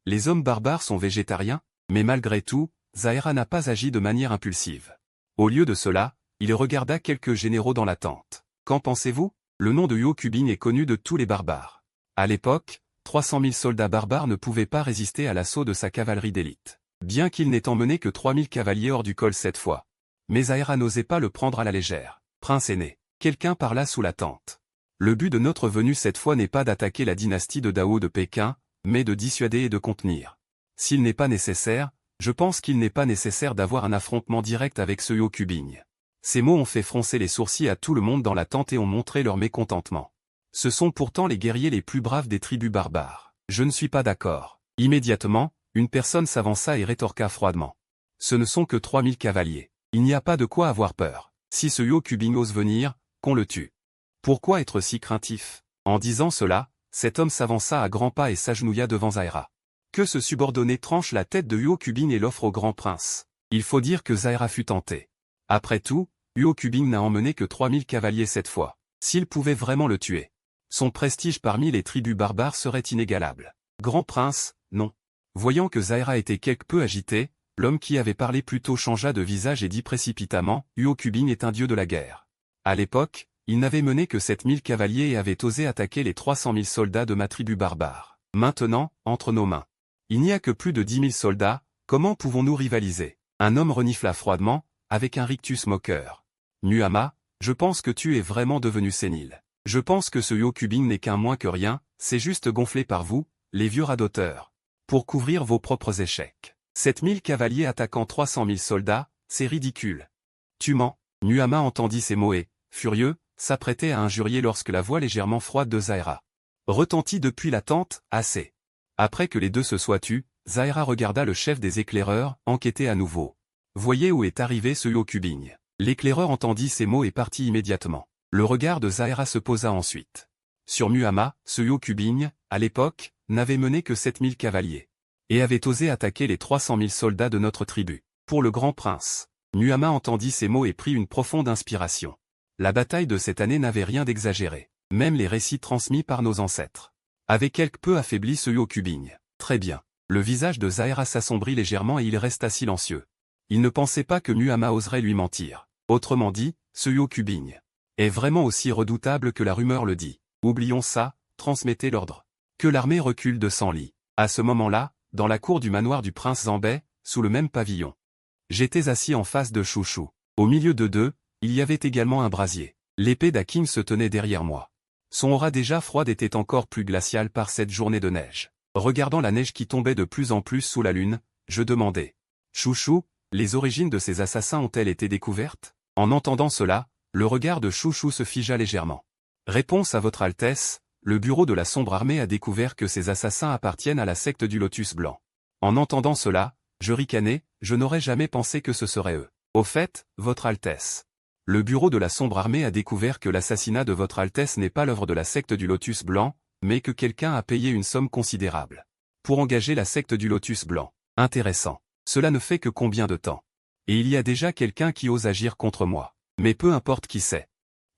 les hommes barbares sont végétariens? Mais malgré tout, Zaira n'a pas agi de manière impulsive. Au lieu de cela, il regarda quelques généraux dans la tente. Qu'en pensez-vous? Le nom de Yokubin est connu de tous les barbares. À l'époque, 300 000 soldats barbares ne pouvaient pas résister à l'assaut de sa cavalerie d'élite. Bien qu'il n'ait emmené que 3000 cavaliers hors du col cette fois. Mais Zaira n'osait pas le prendre à la légère. Prince aîné. Quelqu'un parla sous la tente. Le but de notre venue cette fois n'est pas d'attaquer la dynastie de Dao de Pékin, mais de dissuader et de contenir. S'il n'est pas nécessaire, je pense qu'il n'est pas nécessaire d'avoir un affrontement direct avec ce Yokubing. Ces mots ont fait froncer les sourcils à tout le monde dans la tente et ont montré leur mécontentement. Ce sont pourtant les guerriers les plus braves des tribus barbares. Je ne suis pas d'accord. Immédiatement, une personne s'avança et rétorqua froidement. Ce ne sont que 3000 cavaliers. Il n'y a pas de quoi avoir peur. Si ce Yokubing ose venir, qu'on le tue. Pourquoi être si craintif? En disant cela, cet homme s'avança à grands pas et s'agenouilla devant Zaira. Que ce subordonné tranche la tête de Yokubing et l'offre au grand prince. Il faut dire que Zaira fut tenté. Après tout, Yokubing n'a emmené que 3000 cavaliers cette fois. S'il pouvait vraiment le tuer, son prestige parmi les tribus barbares serait inégalable. Grand prince, non. Voyant que Zaira était quelque peu agité, l'homme qui avait parlé plus tôt changea de visage et dit précipitamment, Yokubing est un dieu de la guerre. À l'époque, il n'avait mené que 7000 cavaliers et avait osé attaquer les 300 000 soldats de ma tribu barbare. Maintenant, entre nos mains, il n'y a que plus de 10 000 soldats, comment pouvons-nous rivaliser? Un homme renifla froidement, avec un rictus moqueur. Nuama, je pense que tu es vraiment devenu sénile. Je pense que ce Yokubing n'est qu'un moins que rien, c'est juste gonflé par vous, les vieux radoteurs. Pour couvrir vos propres échecs. 7000 cavaliers attaquant 300 000 soldats, c'est ridicule. Tu mens. Nuama entendit ces mots et, furieux, s'apprêtait à injurier lorsque la voix légèrement froide de Zaira retentit depuis la tente, assez. Après que les deux se soient tus, Zaira regarda le chef des éclaireurs, enquêter à nouveau. Voyez où est arrivé ce Yokubing. L'éclaireur entendit ces mots et partit immédiatement. Le regard de Zaira se posa ensuite sur Nuama, ce Yokubing, à l'époque, n'avait mené que 7000 cavaliers. Et avait osé attaquer les 300 000 soldats de notre tribu. Pour le grand prince, Nuama entendit ces mots et prit une profonde inspiration. La bataille de cette année n'avait rien d'exagéré. Même les récits transmis par nos ancêtres avaient quelque peu affaibli ce Yokubing. Très bien. Le visage de Zaira s'assombrit légèrement et il resta silencieux. Il ne pensait pas que Nuama oserait lui mentir. Autrement dit, ce Yokubing est vraiment aussi redoutable que la rumeur le dit. Oublions ça, transmettez l'ordre. Que l'armée recule de 100 lits. À ce moment-là, dans la cour du manoir du prince Zambay, sous le même pavillon. J'étais assis en face de Chouchou. Au milieu de deux, il y avait également un brasier. L'épée d'Hakim se tenait derrière moi. Son aura déjà froide était encore plus glaciale par cette journée de neige. Regardant la neige qui tombait de plus en plus sous la lune, je demandai. Chouchou, les origines de ces assassins ont-elles été découvertes? En entendant cela, le regard de Chouchou se figea légèrement. Réponse à votre Altesse, le bureau de la Sombre Armée a découvert que ces assassins appartiennent à la secte du Lotus Blanc. En entendant cela, je ricanai, je n'aurais jamais pensé que ce serait eux. Au fait, votre Altesse. Le bureau de la Sombre Armée a découvert que l'assassinat de votre Altesse n'est pas l'œuvre de la secte du Lotus Blanc, mais que quelqu'un a payé une somme considérable pour engager la secte du Lotus Blanc. Intéressant. Cela ne fait que combien de temps? Et il y a déjà quelqu'un qui ose agir contre moi. Mais peu importe qui c'est.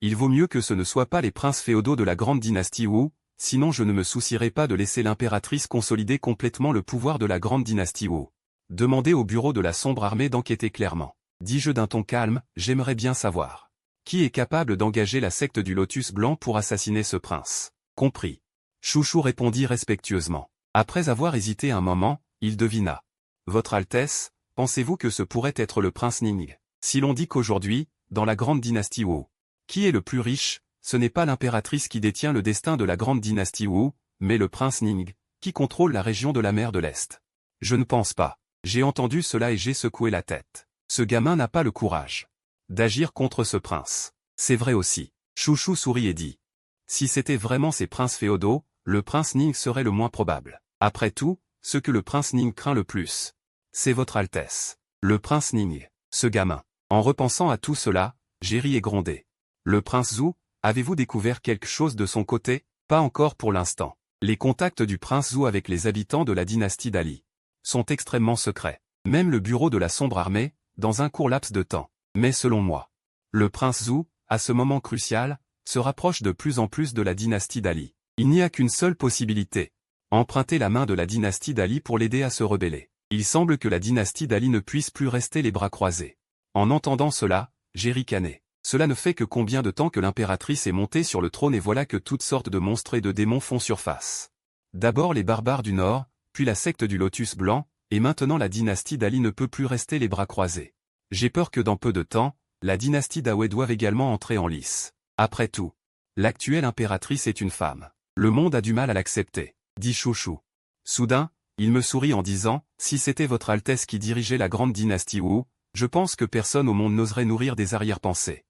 Il vaut mieux que ce ne soient pas les princes féodaux de la grande dynastie Wu, sinon je ne me soucierai pas de laisser l'impératrice consolider complètement le pouvoir de la grande dynastie Wu. Demandez au bureau de la Sombre Armée d'enquêter clairement. Dis-je d'un ton calme, j'aimerais bien savoir. Qui est capable d'engager la secte du Lotus Blanc pour assassiner ce prince? Compris. Chouchou répondit respectueusement. Après avoir hésité un moment, il devina. Votre Altesse, pensez-vous que ce pourrait être le prince Ning? Si l'on dit qu'aujourd'hui, dans la grande dynastie Wu, qui est le plus riche, ce n'est pas l'impératrice qui détient le destin de la grande dynastie Wu, mais le prince Ning, qui contrôle la région de la mer de l'Est. Je ne pense pas. J'ai entendu cela et j'ai secoué la tête. Ce gamin n'a pas le courage d'agir contre ce prince. C'est vrai aussi. Chouchou sourit et dit. Si c'était vraiment ces princes féodaux, le prince Ning serait le moins probable. Après tout, ce que le prince Ning craint le plus, c'est votre Altesse. Le prince Ning, ce gamin. En repensant à tout cela, j'ai ri et grondé. Le prince Zhu, avez-vous découvert quelque chose de son côté? Pas encore pour l'instant. Les contacts du prince Zhu avec les habitants de la dynastie Dali sont extrêmement secrets. Même le bureau de la Sombre Armée, dans un court laps de temps. Mais selon moi, le prince Zhu, à ce moment crucial, se rapproche de plus en plus de la dynastie Dali. Il n'y a qu'une seule possibilité. Emprunter la main de la dynastie Dali pour l'aider à se rebeller. Il semble que la dynastie Dali ne puisse plus rester les bras croisés. En entendant cela, j'ai ricané. Cela ne fait que combien de temps que l'impératrice est montée sur le trône et voilà que toutes sortes de monstres et de démons font surface. D'abord les barbares du Nord, puis la secte du Lotus Blanc, et maintenant la dynastie Dali ne peut plus rester les bras croisés. J'ai peur que dans peu de temps, la dynastie Dawei doive également entrer en lice. Après tout, l'actuelle impératrice est une femme. Le monde a du mal à l'accepter, dit Chouchou. Soudain, il me sourit en disant, « Si c'était votre Altesse qui dirigeait la grande dynastie Wu, je pense que personne au monde n'oserait nourrir des arrière-pensées. »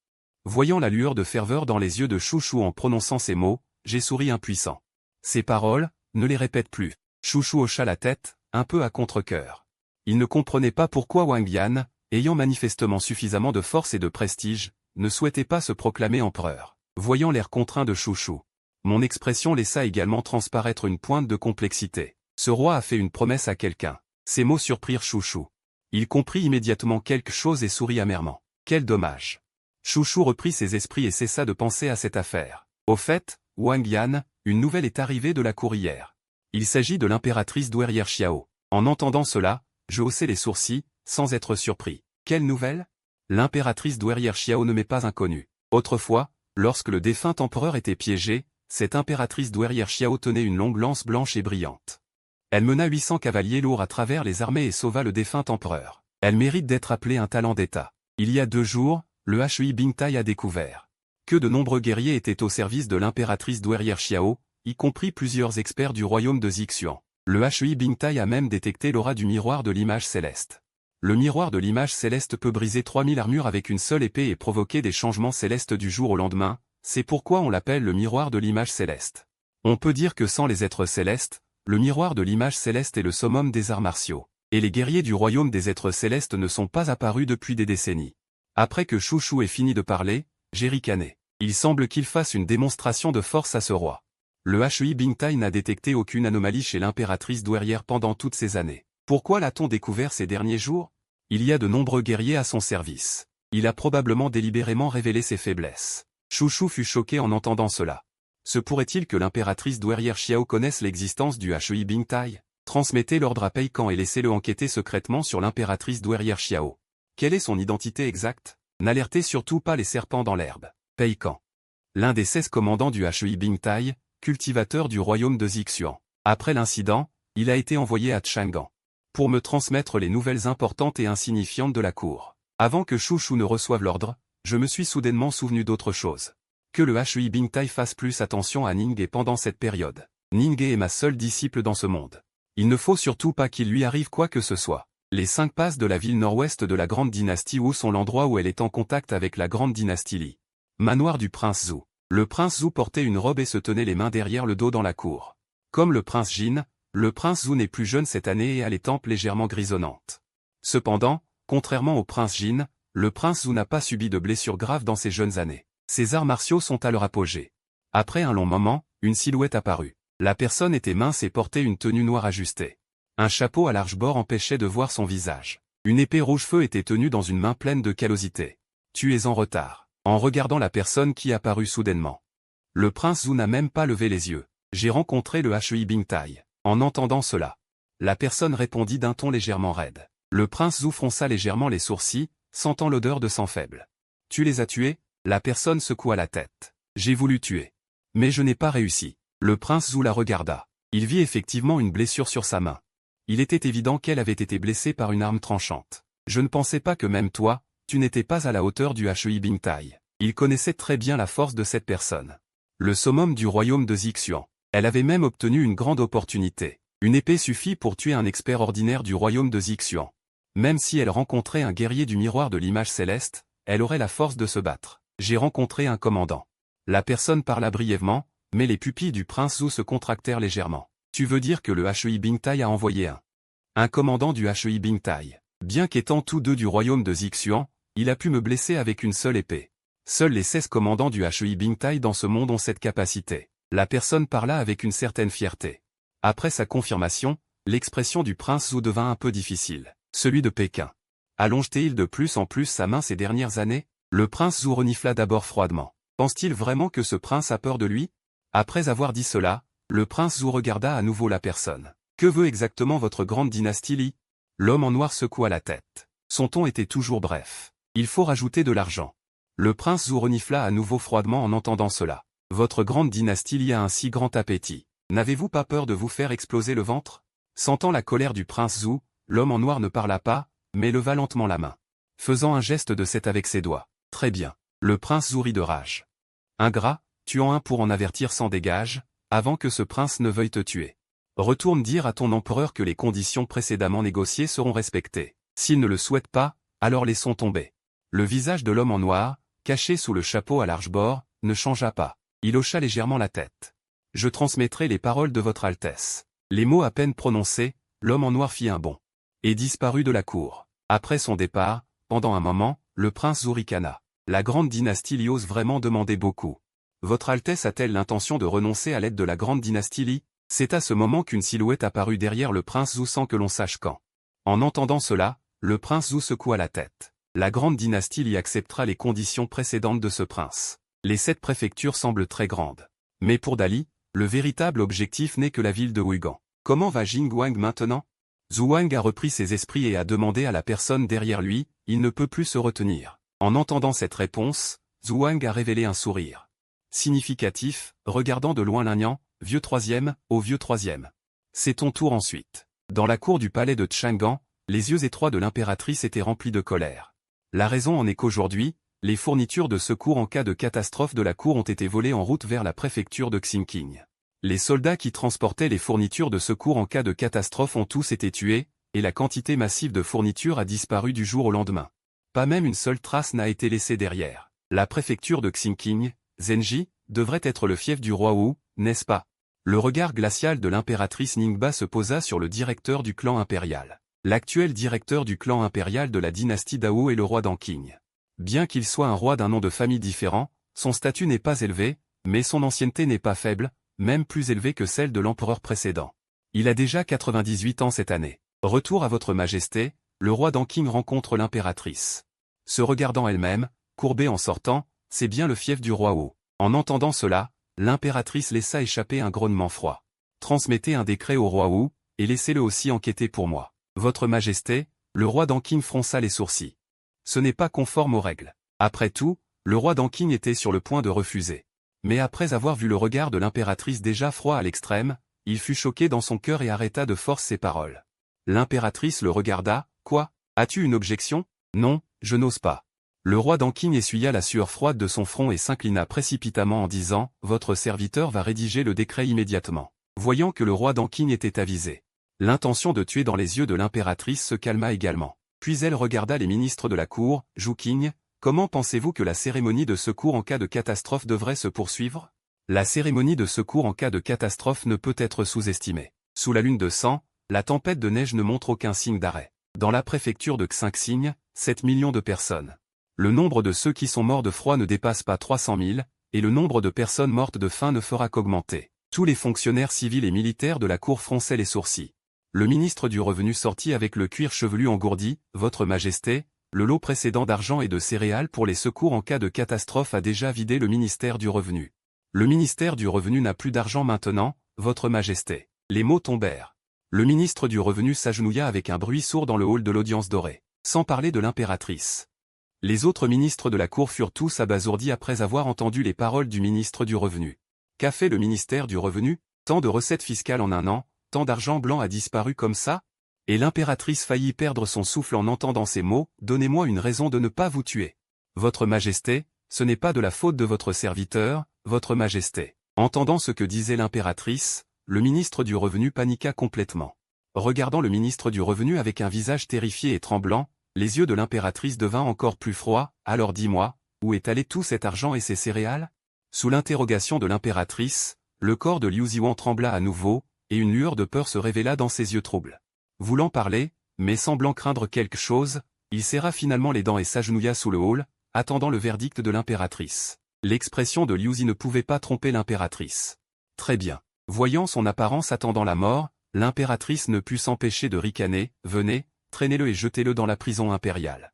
Voyant la lueur de ferveur dans les yeux de Chouchou en prononçant ces mots, j'ai souri impuissant. Ces paroles, ne les répète plus. Chouchou hocha la tête, un peu à contre-cœur. Il ne comprenait pas pourquoi Wang Yan, ayant manifestement suffisamment de force et de prestige, ne souhaitait pas se proclamer empereur. Voyant l'air contraint de Chouchou, mon expression laissa également transparaître une pointe de complexité. Ce roi a fait une promesse à quelqu'un. Ces mots surprirent Chouchou. Il comprit immédiatement quelque chose et sourit amèrement. Quel dommage. Chouchou reprit ses esprits et cessa de penser à cette affaire. Au fait, Wang Yan, une nouvelle est arrivée de la cour hier. Il s'agit de l'impératrice douairière Xiao. En entendant cela, je haussai les sourcils, sans être surpris. Quelle nouvelle? L'impératrice douairière Xiao ne m'est pas inconnue. Autrefois, lorsque le défunt empereur était piégé, cette impératrice douairière Xiao tenait une longue lance blanche et brillante. Elle mena 800 cavaliers lourds à travers les armées et sauva le défunt empereur. Elle mérite d'être appelée un talent d'État. Il y a 2 jours, le Hui Bingtai a découvert que de nombreux guerriers étaient au service de l'impératrice douairière Xiao, y compris plusieurs experts du royaume de Zixuan. Le Hui Bingtai a même détecté l'aura du miroir de l'image céleste. Le miroir de l'image céleste peut briser 3000 armures avec une seule épée et provoquer des changements célestes du jour au lendemain, c'est pourquoi on l'appelle le miroir de l'image céleste. On peut dire que sans les êtres célestes, le miroir de l'image céleste est le summum des arts martiaux, et les guerriers du royaume des êtres célestes ne sont pas apparus depuis des décennies. Après que Chouchou ait fini de parler, j'ai ricané. Il semble qu'il fasse une démonstration de force à ce roi. Le Hui Bingtai n'a détecté aucune anomalie chez l'impératrice douairière pendant toutes ces années. Pourquoi l'a-t-on découvert ces derniers jours? Il y a de nombreux guerriers à son service. Il a probablement délibérément révélé ses faiblesses. Chouchou fut choqué en entendant cela. Se pourrait-il que l'impératrice douairière Xiao connaisse l'existence du Hui Bingtai? Transmettez l'ordre à Peikan et laissez-le enquêter secrètement sur l'impératrice douairière Xiao. Quelle est son identité exacte? N'alertez surtout pas les serpents dans l'herbe. Peikan. L'un des 16 commandants du Hui Bingtai, cultivateur du royaume de Zixuan. Après l'incident, il a été envoyé à Chang'an pour me transmettre les nouvelles importantes et insignifiantes de la cour. Avant que Chouchou ne reçoive l'ordre, je me suis soudainement souvenu d'autre chose. Que le Hui Bingtai fasse plus attention à Ninggué pendant cette période. Ninggué est ma seule disciple dans ce monde. Il ne faut surtout pas qu'il lui arrive quoi que ce soit. Les 5 passes de la ville nord-ouest de la grande dynastie Wu sont l'endroit où elle est en contact avec la grande dynastie Li. Manoir du prince Zhu. Le prince Zhu portait une robe et se tenait les mains derrière le dos dans la cour. Comme le prince Jin, le prince Zhu n'est plus jeune cette année et a les tempes légèrement grisonnantes. Cependant, contrairement au prince Jin, le prince Zhu n'a pas subi de blessures graves dans ses jeunes années. Ses arts martiaux sont à leur apogée. Après un long moment, une silhouette apparut. La personne était mince et portait une tenue noire ajustée. Un chapeau à large bord empêchait de voir son visage. Une épée rouge-feu était tenue dans une main pleine de callosité. Tu es en retard. En regardant la personne qui apparut soudainement. Le prince Zhu n'a même pas levé les yeux. J'ai rencontré le Hui Bingtai. En entendant cela, la personne répondit d'un ton légèrement raide. Le prince Zhu fronça légèrement les sourcils, sentant l'odeur de sang faible. Tu les as tués? La personne secoua la tête. J'ai voulu tuer. Mais je n'ai pas réussi. Le prince Zhu la regarda. Il vit effectivement une blessure sur sa main. Il était évident qu'elle avait été blessée par une arme tranchante. Je ne pensais pas que même toi, tu n'étais pas à la hauteur du Hui Bingtai. Il connaissait très bien la force de cette personne. Le summum du royaume de Zixuan. Elle avait même obtenu une grande opportunité. Une épée suffit pour tuer un expert ordinaire du royaume de Zixuan. Même si elle rencontrait un guerrier du miroir de l'image céleste, elle aurait la force de se battre. J'ai rencontré un commandant. La personne parla brièvement, mais les pupilles du prince Zhu se contractèrent légèrement. Tu veux dire que le Hui Bingtai a envoyé un commandant du Hui Bingtai. Bien qu'étant tous deux du royaume de Zixuan, il a pu me blesser avec une seule épée. Seuls les 16 commandants du Hui Bingtai dans ce monde ont cette capacité. La personne parla avec une certaine fierté. Après sa confirmation, l'expression du prince Zhu devint un peu difficile. Celui de Pékin. Allonge-t-il de plus en plus sa main ces dernières années? Le prince Zhu renifla d'abord froidement. Pense-t-il vraiment que ce prince a peur de lui? Après avoir dit cela, le prince Zhu regarda à nouveau la personne. Que veut exactement votre grande dynastie Li? L'homme en noir secoua la tête. Son ton était toujours bref. Il faut rajouter de l'argent. Le prince Zhu renifla à nouveau froidement en entendant cela. Votre grande dynastie Li a un si grand appétit. N'avez-vous pas peur de vous faire exploser le ventre? Sentant la colère du prince Zhu, l'homme en noir ne parla pas, mais leva lentement la main. Faisant un geste de tête avec ses doigts. Très bien. Le prince Zhu rit de rage. Ingrat, tuant un pour en avertir sans dégage, avant que ce prince ne veuille te tuer. Retourne dire à ton empereur que les conditions précédemment négociées seront respectées. S'il ne le souhaite pas, alors laissons tomber. Le visage de l'homme en noir, caché sous le chapeau à large bord, ne changea pas. Il hocha légèrement la tête. Je transmettrai les paroles de votre Altesse. Les mots à peine prononcés, l'homme en noir fit un bond. Et disparut de la cour. Après son départ, pendant un moment, le prince ricana. La grande dynastie Li ose vraiment demander beaucoup. Votre Altesse a-t-elle l'intention de renoncer à l'aide de la grande dynastie Li? C'est à ce moment qu'une silhouette apparut derrière le prince Zhou sans que l'on sache quand. En entendant cela, le prince Zhou secoua la tête. La grande dynastie Li acceptera les conditions précédentes de ce prince. Les 7 préfectures semblent très grandes. Mais pour Dali, le véritable objectif n'est que la ville de Huigan. Comment va Jing Wang maintenant? Zhu Wang a repris ses esprits et a demandé à la personne derrière lui, il ne peut plus se retenir. En entendant cette réponse, Zhu Wang a révélé un sourire significatif, regardant de loin Lin-Nian, vieux troisième, ô vieux troisième. C'est ton tour ensuite. Dans la cour du palais de Chang'an, les yeux étroits de l'impératrice étaient remplis de colère. La raison en est qu'aujourd'hui, les fournitures de secours en cas de catastrophe de la cour ont été volées en route vers la préfecture de Xingqing. Les soldats qui transportaient les fournitures de secours en cas de catastrophe ont tous été tués, et la quantité massive de fournitures a disparu du jour au lendemain. Pas même une seule trace n'a été laissée derrière. La préfecture de Xingqing, Zenji, devrait être le fief du roi Wu, n'est-ce pas? Le regard glacial de l'impératrice Ningba se posa sur le directeur du clan impérial. L'actuel directeur du clan impérial de la dynastie Dao est le roi d'Anqing. Bien qu'il soit un roi d'un nom de famille différent, son statut n'est pas élevé, mais son ancienneté n'est pas faible, même plus élevée que celle de l'empereur précédent. Il a déjà 98 ans cette année. Retour à votre majesté, le roi d'Anqing rencontre l'impératrice. Se regardant elle-même, courbée en sortant, c'est bien le fief du roi Wu. En entendant cela, l'impératrice laissa échapper un grognement froid. Transmettez un décret au roi Wu, et laissez-le aussi enquêter pour moi. Votre majesté, le roi d'Anqing fronça les sourcils. Ce n'est pas conforme aux règles. Après tout, le roi d'Anqing était sur le point de refuser. Mais après avoir vu le regard de l'impératrice déjà froid à l'extrême, il fut choqué dans son cœur et arrêta de force ses paroles. L'impératrice le regarda, « Quoi? As-tu une objection? Non, je n'ose pas. » Le roi d'Anqing essuya la sueur froide de son front et s'inclina précipitamment en disant, « Votre serviteur va rédiger le décret immédiatement. » Voyant que le roi d'Anqing était avisé. L'intention de tuer dans les yeux de l'impératrice se calma également. Puis elle regarda les ministres de la cour, « Zhu Qing, comment pensez-vous que la cérémonie de secours en cas de catastrophe devrait se poursuivre? » La cérémonie de secours en cas de catastrophe ne peut être sous-estimée. Sous la lune de sang, la tempête de neige ne montre aucun signe d'arrêt. Dans la préfecture de Xingqing, 7 millions de personnes. Le nombre de ceux qui sont morts de froid ne dépasse pas 300 000, et le nombre de personnes mortes de faim ne fera qu'augmenter. Tous les fonctionnaires civils et militaires de la cour fronçaient les sourcils. Le ministre du Revenu sortit avec le cuir chevelu engourdi, « Votre Majesté, le lot précédent d'argent et de céréales pour les secours en cas de catastrophe a déjà vidé le ministère du Revenu. Le ministère du Revenu n'a plus d'argent maintenant, Votre Majesté. » Les mots tombèrent. Le ministre du Revenu s'agenouilla avec un bruit sourd dans le hall de l'audience dorée. Sans parler de l'impératrice. Les autres ministres de la cour furent tous abasourdis après avoir entendu les paroles du ministre du Revenu. Qu'a fait le ministère du Revenu? Tant de recettes fiscales en un an, tant d'argent blanc a disparu comme ça? Et l'impératrice faillit perdre son souffle en entendant ces mots, « Donnez-moi une raison de ne pas vous tuer. Votre Majesté, ce n'est pas de la faute de votre serviteur, Votre Majesté. » Entendant ce que disait l'impératrice, le ministre du Revenu paniqua complètement. Regardant le ministre du Revenu avec un visage terrifié et tremblant, les yeux de l'impératrice devinrent encore plus froids, « Alors dis-moi, où est allé tout cet argent et ces céréales ?» Sous l'interrogation de l'impératrice, le corps de Liu Ziwan trembla à nouveau, et une lueur de peur se révéla dans ses yeux troubles. Voulant parler, mais semblant craindre quelque chose, il serra finalement les dents et s'agenouilla sous le hall, attendant le verdict de l'impératrice. L'expression de Liu Zi ne pouvait pas tromper l'impératrice. Très bien. Voyant son apparence attendant la mort, l'impératrice ne put s'empêcher de ricaner, « Venez, traînez-le et jetez-le dans la prison impériale. »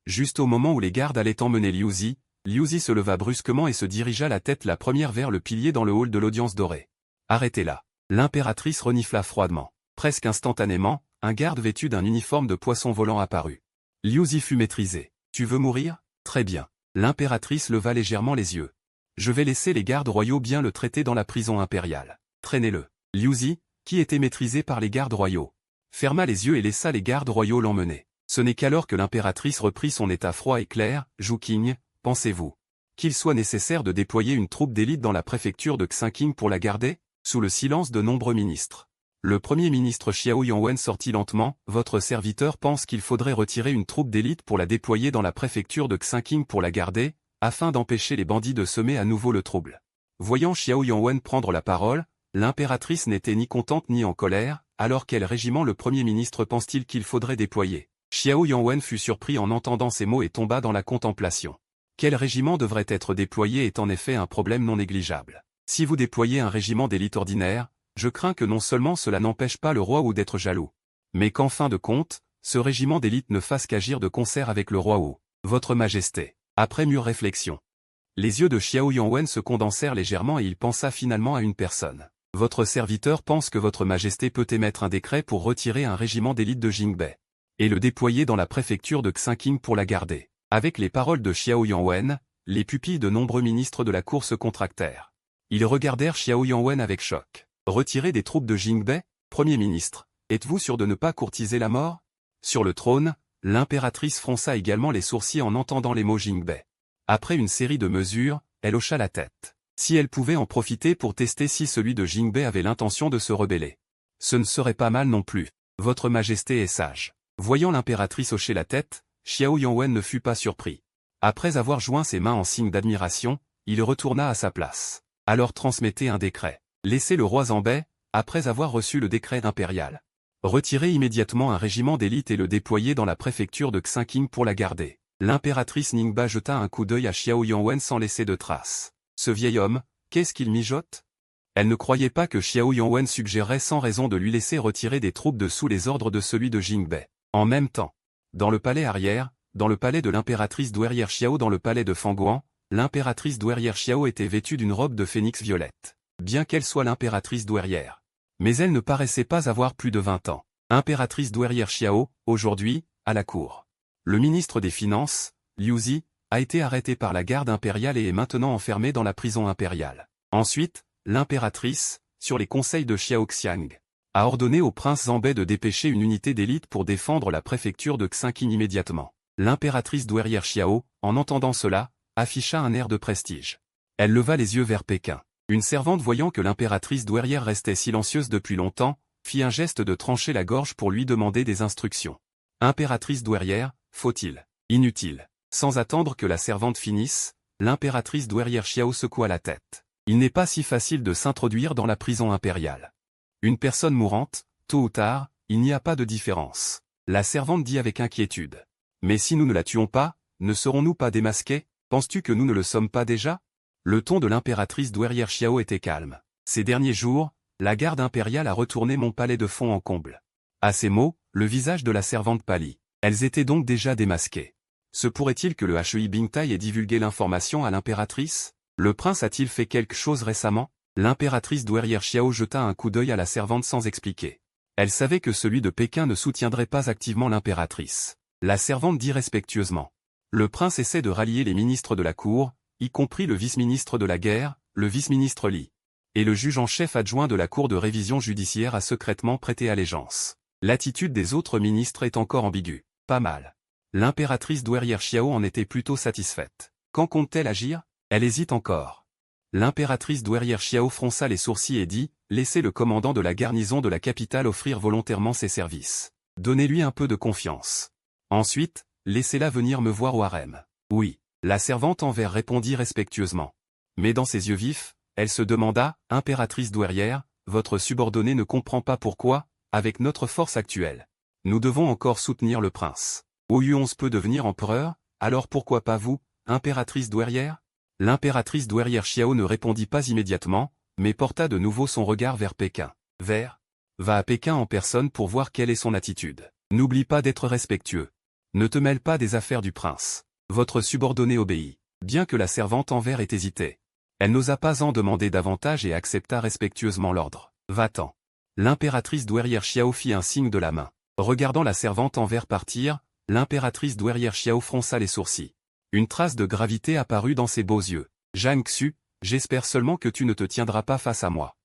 Juste au moment où les gardes allaient emmener Liu Zi se leva brusquement et se dirigea la tête la première vers le pilier dans le hall de l'audience dorée. « Arrêtez-la. » L'impératrice renifla froidement. Presque instantanément, un garde vêtu d'un uniforme de poisson volant apparut. Liu Zi fut maîtrisé. « Tu veux mourir? Très bien. » L'impératrice leva légèrement les yeux. « Je vais laisser les gardes royaux bien le traiter dans la prison impériale. Traînez-le. » Liu Zi, qui était maîtrisé par les gardes royaux, ferma les yeux et laissa les gardes royaux l'emmener. Ce n'est qu'alors que l'impératrice reprit son état froid et clair, « Zhu Qing, pensez-vous qu'il soit nécessaire de déployer une troupe d'élite dans la préfecture de Xingqing pour la garder ?» Sous le silence de nombreux ministres, Le premier ministre Xiao Yangwen sortit lentement. Votre serviteur pense qu'il faudrait retirer une troupe d'élite pour la déployer dans la préfecture de Xinqing pour la garder, afin d'empêcher les bandits de semer à nouveau le trouble. Voyant Xiao Yangwen prendre la parole, l'impératrice n'était ni contente ni en colère. Alors quel régiment le premier ministre pense-t-il qu'il faudrait déployer? Xiao Yangwen fut surpris en entendant ces mots et tomba dans la contemplation. Quel régiment devrait être déployé est en effet un problème non négligeable. Si vous déployez un régiment d'élite ordinaire, je crains que non seulement cela n'empêche pas le roi Wu d'être jaloux, mais qu'en fin de compte, ce régiment d'élite ne fasse qu'agir de concert avec le roi Wu. Votre Majesté. Après mûre réflexion. Les yeux de Xiao Yangwen se condensèrent légèrement et il pensa finalement à une personne. Votre serviteur pense que votre Majesté peut émettre un décret pour retirer un régiment d'élite de Jingbei et le déployer dans la préfecture de Xinqing pour la garder. Avec les paroles de Xiao Yangwen, les pupilles de nombreux ministres de la cour se contractèrent. Ils regardèrent Xiao Yangwen avec choc. Retirer des troupes de Jingbei, Premier ministre, êtes-vous sûr de ne pas courtiser la mort? Sur le trône, l'impératrice fronça également les sourcils en entendant les mots Jingbei. Après une série de mesures, elle hocha la tête. Si elle pouvait en profiter pour tester si celui de Jingbei avait l'intention de se rebeller. Ce ne serait pas mal non plus. Votre Majesté est sage. Voyant l'impératrice hocher la tête, Xiao Yangwen ne fut pas surpris. Après avoir joint ses mains en signe d'admiration, il retourna à sa place. Alors transmettez un décret. Laissez le roi Zanbei, après avoir reçu le décret impérial. Retirez immédiatement un régiment d'élite et le déployer dans la préfecture de Xinqing pour la garder. L'impératrice Ningba jeta un coup d'œil à Xiao Yangwen sans laisser de traces. Ce vieil homme, qu'est-ce qu'il mijote? Elle ne croyait pas que Xiao Yangwen suggérerait sans raison de lui laisser retirer des troupes de sous les ordres de celui de Jingbei. En même temps, dans le palais arrière, dans le palais de l'impératrice douairière Xiao dans le palais de Fanguan, l'impératrice douairière Xiao était vêtue d'une robe de phénix violette. Bien qu'elle soit l'impératrice douairière. Mais elle ne paraissait pas avoir plus de 20 ans. Impératrice douairière Xiao, aujourd'hui, à la cour. Le ministre des Finances, Liu Zi, a été arrêté par la garde impériale et est maintenant enfermé dans la prison impériale. Ensuite, l'impératrice, sur les conseils de Xiao Xiang, a ordonné au prince Zanbei de dépêcher une unité d'élite pour défendre la préfecture de Xinqing immédiatement. L'impératrice douairière Xiao, en entendant cela, afficha un air de prestige. Elle leva les yeux vers Pékin. Une servante voyant que l'impératrice douairière restait silencieuse depuis longtemps, fit un geste de trancher la gorge pour lui demander des instructions. Impératrice douairière, faut-il? Inutile. Sans attendre que la servante finisse, l'impératrice douairière Xiao secoua la tête. Il n'est pas si facile de s'introduire dans la prison impériale. Une personne mourante, tôt ou tard, il n'y a pas de différence. La servante dit avec inquiétude. Mais si nous ne la tuons pas, ne serons-nous pas démasqués? Penses-tu que nous ne le sommes pas déjà? Le ton de l'impératrice douairière Xiao était calme. Ces derniers jours, la garde impériale a retourné mon palais de fond en comble. À ces mots, le visage de la servante pâlit. Elles étaient donc déjà démasquées. Se pourrait-il que le HEI Bingtai ait divulgué l'information à l'impératrice? Le prince a-t-il fait quelque chose récemment? L'impératrice douairière Xiao jeta un coup d'œil à la servante sans expliquer. Elle savait que celui de Pékin ne soutiendrait pas activement l'impératrice. La servante dit respectueusement. Le prince essaie de rallier les ministres de la cour, y compris le vice-ministre de la guerre, le vice-ministre Li. Et le juge en chef adjoint de la cour de révision judiciaire a secrètement prêté allégeance. L'attitude des autres ministres est encore ambiguë. Pas mal. L'impératrice douairière Xiao en était plutôt satisfaite. Quand compte-t-elle agir? Elle hésite encore. L'impératrice douairière Xiao fronça les sourcils et dit, laissez le commandant de la garnison de la capitale offrir volontairement ses services. Donnez-lui un peu de confiance. Ensuite, laissez-la venir me voir au harem. Oui. La servante en verre répondit respectueusement. Mais dans ses yeux vifs, elle se demanda, impératrice douairière, votre subordonné ne comprend pas pourquoi, avec notre force actuelle, nous devons encore soutenir le prince. Ouyuons peut devenir empereur, alors pourquoi pas vous, impératrice douairière? L'impératrice douairière Xiao ne répondit pas immédiatement, mais porta de nouveau son regard vers Pékin. Va à Pékin en personne pour voir quelle est son attitude. N'oublie pas d'être respectueux. Ne te mêle pas des affaires du prince. Votre subordonné obéit. Bien que la servante en verre ait hésité. Elle n'osa pas en demander davantage et accepta respectueusement l'ordre. Va-t'en. L'impératrice douairière Xiao fit un signe de la main. Regardant la servante en verre partir, l'impératrice douairière Xiao fronça les sourcils. Une trace de gravité apparut dans ses beaux yeux. Zhang Xu, j'espère seulement que tu ne te tiendras pas face à moi.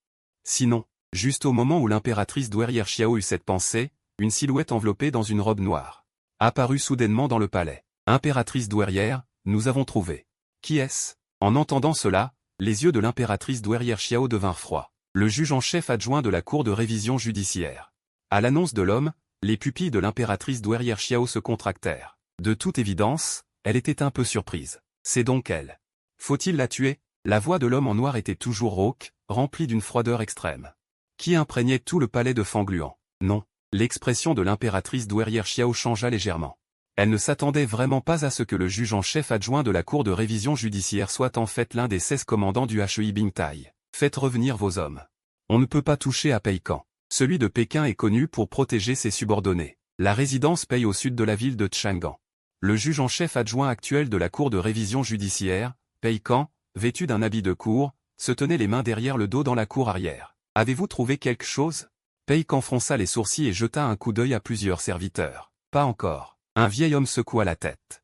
Sinon, juste au moment où l'impératrice douairière Xiao eut cette pensée, une silhouette enveloppée dans une robe noire apparut soudainement dans le palais. Impératrice douairière, nous avons trouvé. Qui est-ce? En entendant cela, les yeux de l'impératrice douairière Xiao devinrent froids. le juge en chef adjoint de la Cour de révision judiciaire. À l'annonce de l'homme, les pupilles de l'impératrice douairière Xiao se contractèrent. De toute évidence, elle était un peu surprise. C'est donc elle. Faut-il la tuer? La voix de l'homme en noir était toujours rauque, remplie d'une froideur extrême, qui imprégnait tout le palais de Fangluan. Non. L'expression de l'impératrice douairière Xiao changea légèrement. Elle ne s'attendait vraiment pas à ce que le juge en chef adjoint de la Cour de révision judiciaire soit en fait l'un des 16 commandants du HEI Bingtai. Faites revenir vos hommes. On ne peut pas toucher à Pékin. Celui de Pékin est connu pour protéger ses subordonnés. La résidence paye au sud de la ville de Chang'an. Le juge en chef adjoint actuel de la Cour de révision judiciaire, Pékin, vêtu d'un habit de cour, se tenait les mains derrière le dos dans la cour arrière. Avez-vous trouvé quelque chose? Pékin fronça les sourcils et jeta un coup d'œil à plusieurs serviteurs. Pas encore. Un vieil homme secoua la tête.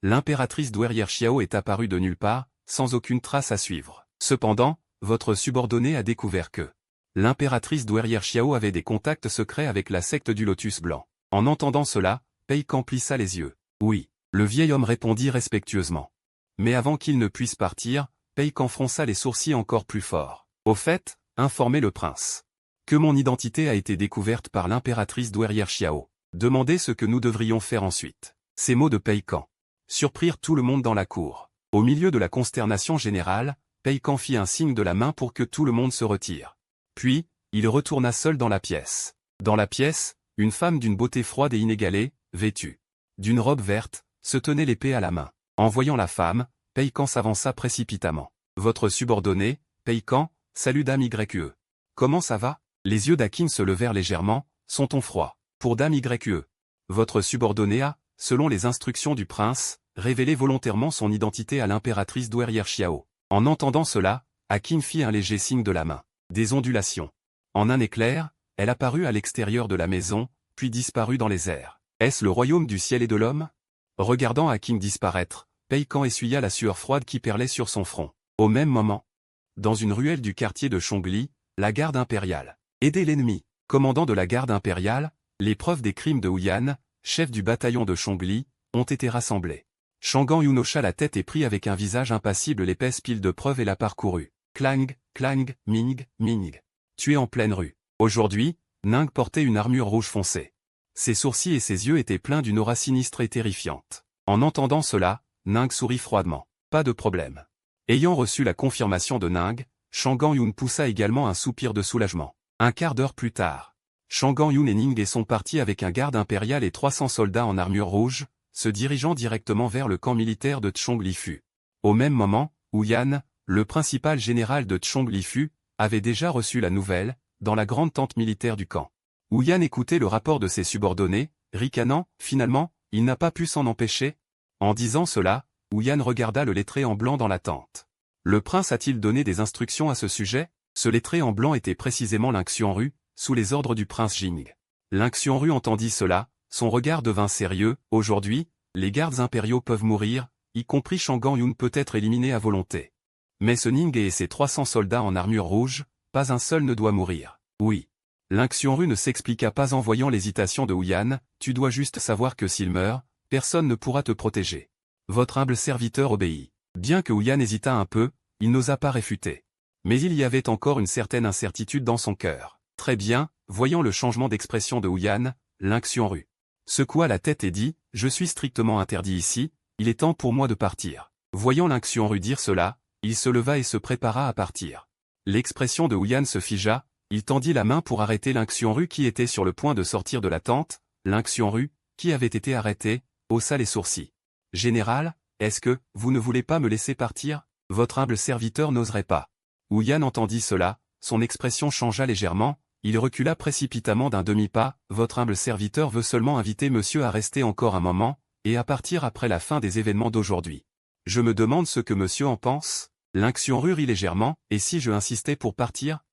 L'impératrice douairière Xiao est apparue de nulle part, sans aucune trace à suivre. Cependant, votre subordonné a découvert que l'impératrice douairière Xiao avait des contacts secrets avec la secte du Lotus Blanc. En entendant cela, Pékin plissa les yeux. Oui, le vieil homme répondit respectueusement. Mais avant qu'il ne puisse partir, Pékin fronça les sourcils encore plus fort. Au fait, informez le prince que mon identité a été découverte par l'impératrice douairière Xiao. Demandez ce que nous devrions faire ensuite. Ces mots de Pékin surprirent tout le monde dans la cour. Au milieu de la consternation générale, Pékin fit un signe de la main pour que tout le monde se retire. Puis, il retourna seul dans la pièce. Dans la pièce, une femme d'une beauté froide et inégalée, vêtue d'une robe verte, se tenait l'épée à la main. En voyant la femme, Pékin s'avança précipitamment. Votre subordonné, Pékin, salut dame YE. Comment ça va? Les yeux d'Akin se levèrent légèrement, son ton froid. Pour dame YE. Votre subordonné a, selon les instructions du prince, révélé volontairement son identité à l'impératrice douairière Xiao. En entendant cela, Akin fit un léger signe de la main. Des ondulations. En un éclair, elle apparut à l'extérieur de la maison, puis disparut dans les airs. Est-ce le royaume du ciel et de l'homme? Regardant Akin disparaître, Pékin essuya la sueur froide qui perlait sur son front. Au même moment, dans une ruelle du quartier de Chongli, la garde impériale. Aidez l'ennemi. Commandant de la garde impériale, les preuves des crimes de Huyan, chef du bataillon de Chongli, ont été rassemblées. Shangan Yun hocha la tête et prit avec un visage impassible l'épaisse pile de preuves et la parcourut. Clang, clang, ming, ming. Tué en pleine rue. Aujourd'hui, Ning portait une armure rouge foncée. Ses sourcils et ses yeux étaient pleins d'une aura sinistre et terrifiante. En entendant cela, Ning sourit froidement. Pas de problème. Ayant reçu la confirmation de Ning, Shangan Yun poussa également un soupir de soulagement. Un quart d'heure plus tard, Shangan Yun et Ning sont partis avec un garde impérial et 300 soldats en armure rouge, se dirigeant directement vers le camp militaire de Chonglifu. Au même moment, Huyan, le principal général de Chonglifu, avait déjà reçu la nouvelle, dans la grande tente militaire du camp. Huyan écoutait le rapport de ses subordonnés, ricanant, finalement, il n'a pas pu s'en empêcher. En disant cela, Huyan regarda le lettré en blanc dans la tente. Le prince a-t-il donné des instructions à ce sujet? Ce lettré en blanc était précisément Ling Xianru, sous les ordres du prince Jing. Ling Xianru entendit cela, son regard devint sérieux. Aujourd'hui, les gardes impériaux peuvent mourir, y compris Shangan Yun peut être éliminé à volonté. Mais ce Ning et ses 300 soldats en armure rouge, pas un seul ne doit mourir. Oui. Ling Xianru ne s'expliqua pas en voyant l'hésitation de Huyan, tu dois juste savoir que s'il meurt, personne ne pourra te protéger. Votre humble serviteur obéit. Bien que Huyan hésita un peu, il n'osa pas réfuter. Mais il y avait encore une certaine incertitude dans son cœur. Très bien, voyant le changement d'expression de Huyan, Ling Xianru secoua la tête et dit, je suis strictement interdit ici, il est temps pour moi de partir. Voyant Ling Xianru dire cela, il se leva et se prépara à partir. L'expression de Huyan se figea, il tendit la main pour arrêter Ling Xianru qui était sur le point de sortir de la tente. Ling Xianru, qui avait été arrêté, haussa les sourcils. Général, est-ce que, vous ne voulez pas me laisser partir? Votre humble serviteur n'oserait pas. Huyan entendit cela, son expression changea légèrement, il recula précipitamment d'un demi-pas, votre humble serviteur veut seulement inviter monsieur à rester encore un moment, et à partir après la fin des événements d'aujourd'hui. Je me demande ce que monsieur en pense? Ling Xianru rit légèrement, et si je insistais pour partir?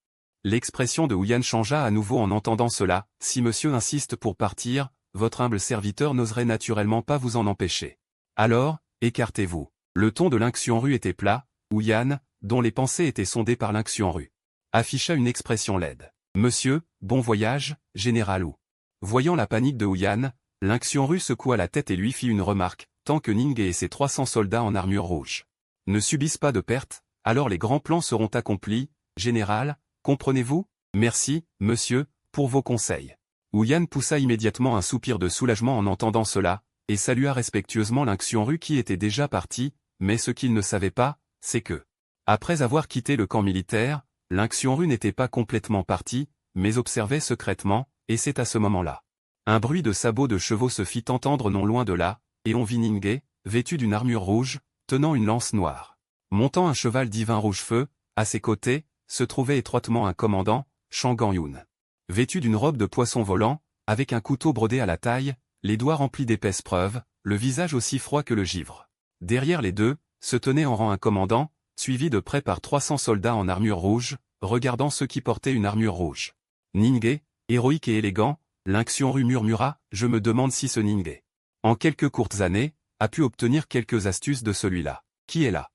L'expression de Huyan changea à nouveau en entendant cela, si monsieur insiste pour partir, votre humble serviteur n'oserait naturellement pas vous en empêcher. Alors, écartez-vous. Le ton de Ling Xianru était plat, Huyan, dont les pensées étaient sondées par Ling Xianru, afficha une expression laide. Monsieur, bon voyage, général Wu. Voyant la panique de Huyan, Ling Xianru secoua la tête et lui fit une remarque, tant que Ning et ses 300 soldats en armure rouge ne subissent pas de pertes, alors les grands plans seront accomplis, général, Comprenez-vous? Merci, monsieur, pour vos conseils. Ouyan poussa immédiatement un soupir de soulagement en entendant cela, et salua respectueusement Ling Xiongru qui était déjà parti, mais ce qu'il ne savait pas, c'est que, après avoir quitté le camp militaire, Ling Xiongru n'était pas complètement parti, mais observait secrètement, et c'est à ce moment-là. Un bruit de sabots de chevaux se fit entendre non loin de là, et on vit Ninggué, vêtu d'une armure rouge, tenant une lance noire. Montant un cheval divin rouge feu, à ses côtés, se trouvait étroitement un commandant, Shang Gangyun. Vêtu d'une robe de poisson volant, avec un couteau brodé à la taille, les doigts remplis d'épaisses preuves, le visage aussi froid que le givre. Derrière les deux, se tenait en rang un commandant, suivi de près par 300 soldats en armure rouge, regardant ceux qui portaient une armure rouge. Ninggué, héroïque et élégant, Ling Xiongru murmura, « Je me demande si ce Ninggué, en quelques courtes années, a pu obtenir quelques astuces de celui-là. Qui est là ?»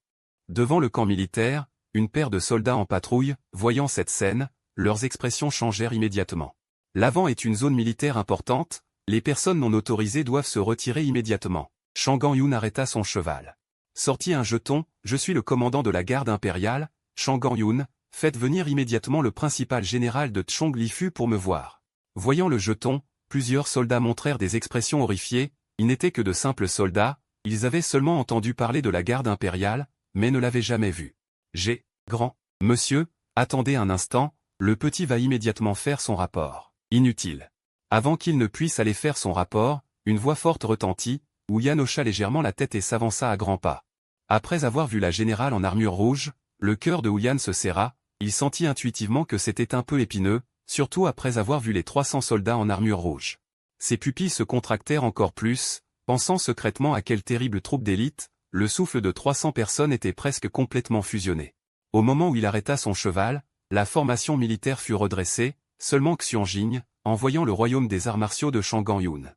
Devant le camp militaire, une paire de soldats en patrouille, voyant cette scène, leurs expressions changèrent immédiatement. L'avant est une zone militaire importante, les personnes non autorisées doivent se retirer immédiatement. Shang Gangyun arrêta son cheval. Sortit un jeton, « Je suis le commandant de la garde impériale, Shang Gangyun, faites venir immédiatement le principal général de Chong Lifu pour me voir. » Voyant le jeton, plusieurs soldats montrèrent des expressions horrifiées, ils n'étaient que de simples soldats, ils avaient seulement entendu parler de la garde impériale, mais ne l'avaient jamais vue. J'ai, grand, monsieur, attendez un instant, le petit va immédiatement faire son rapport. Inutile. Avant qu'il ne puisse aller faire son rapport, une voix forte retentit, Ouyan hocha légèrement la tête et s'avança à grands pas. Après avoir vu la générale en armure rouge, le cœur de Ouyan se serra, il sentit intuitivement que c'était un peu épineux, surtout après avoir vu les 300 soldats en armure rouge. Ses pupilles se contractèrent encore plus, pensant secrètement à quelle terrible troupe d'élite, le souffle de 300 personnes était presque complètement fusionné. Au moment où il arrêta son cheval, la formation militaire fut redressée, seulement Xianjing, en voyant le royaume des arts martiaux de Shang Gangyun.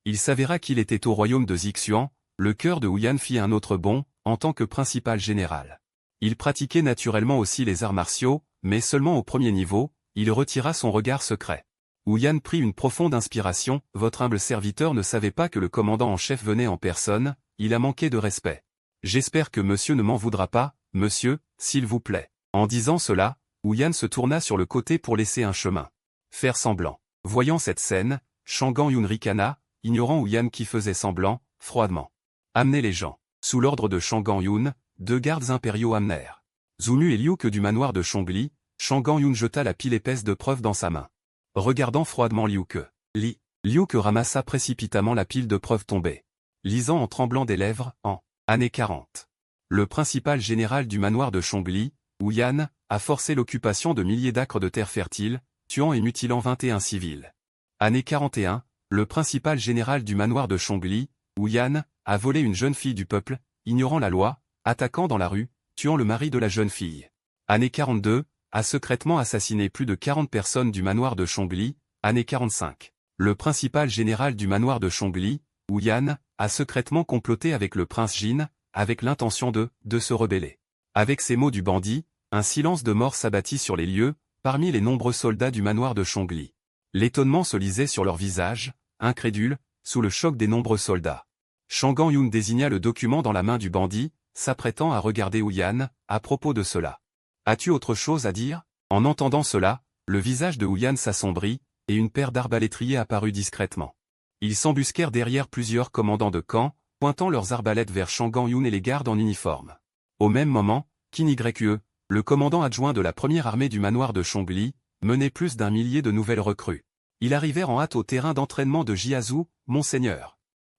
Il s'avéra qu'il était au royaume de Zixuan, le cœur de Ouyan fit un autre bond, en tant que principal général. Il pratiquait naturellement aussi les arts martiaux, mais seulement au premier niveau, il retira son regard secret. Ouyan prit une profonde inspiration, « Votre humble serviteur ne savait pas que le commandant en chef venait en personne, il a manqué de respect. J'espère que monsieur ne m'en voudra pas, monsieur, s'il vous plaît. » En disant cela, Ouyan se tourna sur le côté pour laisser un chemin. Faire semblant. Voyant cette scène, Shang Gangyun ricana, ignorant Ouyan qui faisait semblant, froidement. Amenez les gens. Sous l'ordre de Shang Gangyun, 2 gardes impériaux amenèrent Zunu et Liu que du manoir de Chongli. Shang Gangyun jeta la pile épaisse de preuves dans sa main. Regardant froidement Liu Que. Liu Que ramassa précipitamment la pile de preuves tombée. Lisant en tremblant des lèvres, en année 40. Le principal général du manoir de Chongli, Ouyan, a forcé l'occupation de milliers d'acres de terre fertile, tuant et mutilant 21 civils. Année 41, le principal général du manoir de Chongli, Ouyan, a volé une jeune fille du peuple, ignorant la loi, attaquant dans la rue, tuant le mari de la jeune fille. Année 42, a secrètement assassiné plus de 40 personnes du manoir de Chongli. Année 45. Le principal général du manoir de Chongli, Ouyan, a secrètement comploté avec le prince Jin, avec l'intention de se rebeller. Avec ces mots du bandit, un silence de mort s'abattit sur les lieux, parmi les nombreux soldats du manoir de Chongli. L'étonnement se lisait sur leurs visages, incrédules, sous le choc des nombreux soldats. Shang Gangyun désigna le document dans la main du bandit, s'apprêtant à regarder Ouyan, à propos de cela. « As-tu autre chose à dire ?» En entendant cela, le visage de Ouyan s'assombrit, et une paire d'arbalétriers apparut discrètement. Ils s'embusquèrent derrière plusieurs commandants de camp, pointant leurs arbalètes vers Shang Gangyun et les gardes en uniforme. Au même moment, Qin Yue, le commandant adjoint de la première armée du manoir de Chongli, menait plus d'1 millier de nouvelles recrues. Ils arrivèrent en hâte au terrain d'entraînement de Jiazu, Monseigneur.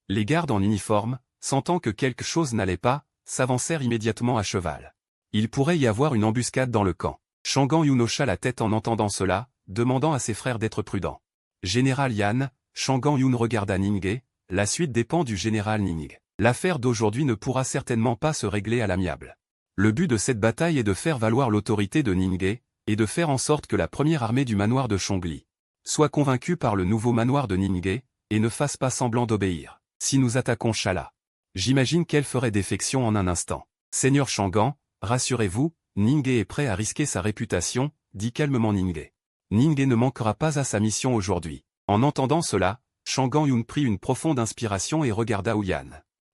Les gardes en uniforme, sentant que quelque chose n'allait pas, s'avancèrent immédiatement à cheval. Il pourrait y avoir une embuscade dans le camp. Shang Gangyun hocha la tête en entendant cela, demandant à ses frères d'être prudents. Général Yan, Shang Gangyun regarda Ninggué, la suite dépend du général Ning. L'affaire d'aujourd'hui ne pourra certainement pas se régler à l'amiable. Le but de cette bataille est de faire valoir l'autorité de Ninggué, et de faire en sorte que la première armée du manoir de Chongli soit convaincue par le nouveau manoir de Ninggué, et ne fasse pas semblant d'obéir. Si nous attaquons Shala, j'imagine qu'elle ferait défection en un instant. Seigneur Shangan, rassurez-vous, Ninggué est prêt à risquer sa réputation, dit calmement Ninggué. Ninggué ne manquera pas à sa mission aujourd'hui. En entendant cela, Shang Gangyun prit une profonde inspiration et regarda Ouyan.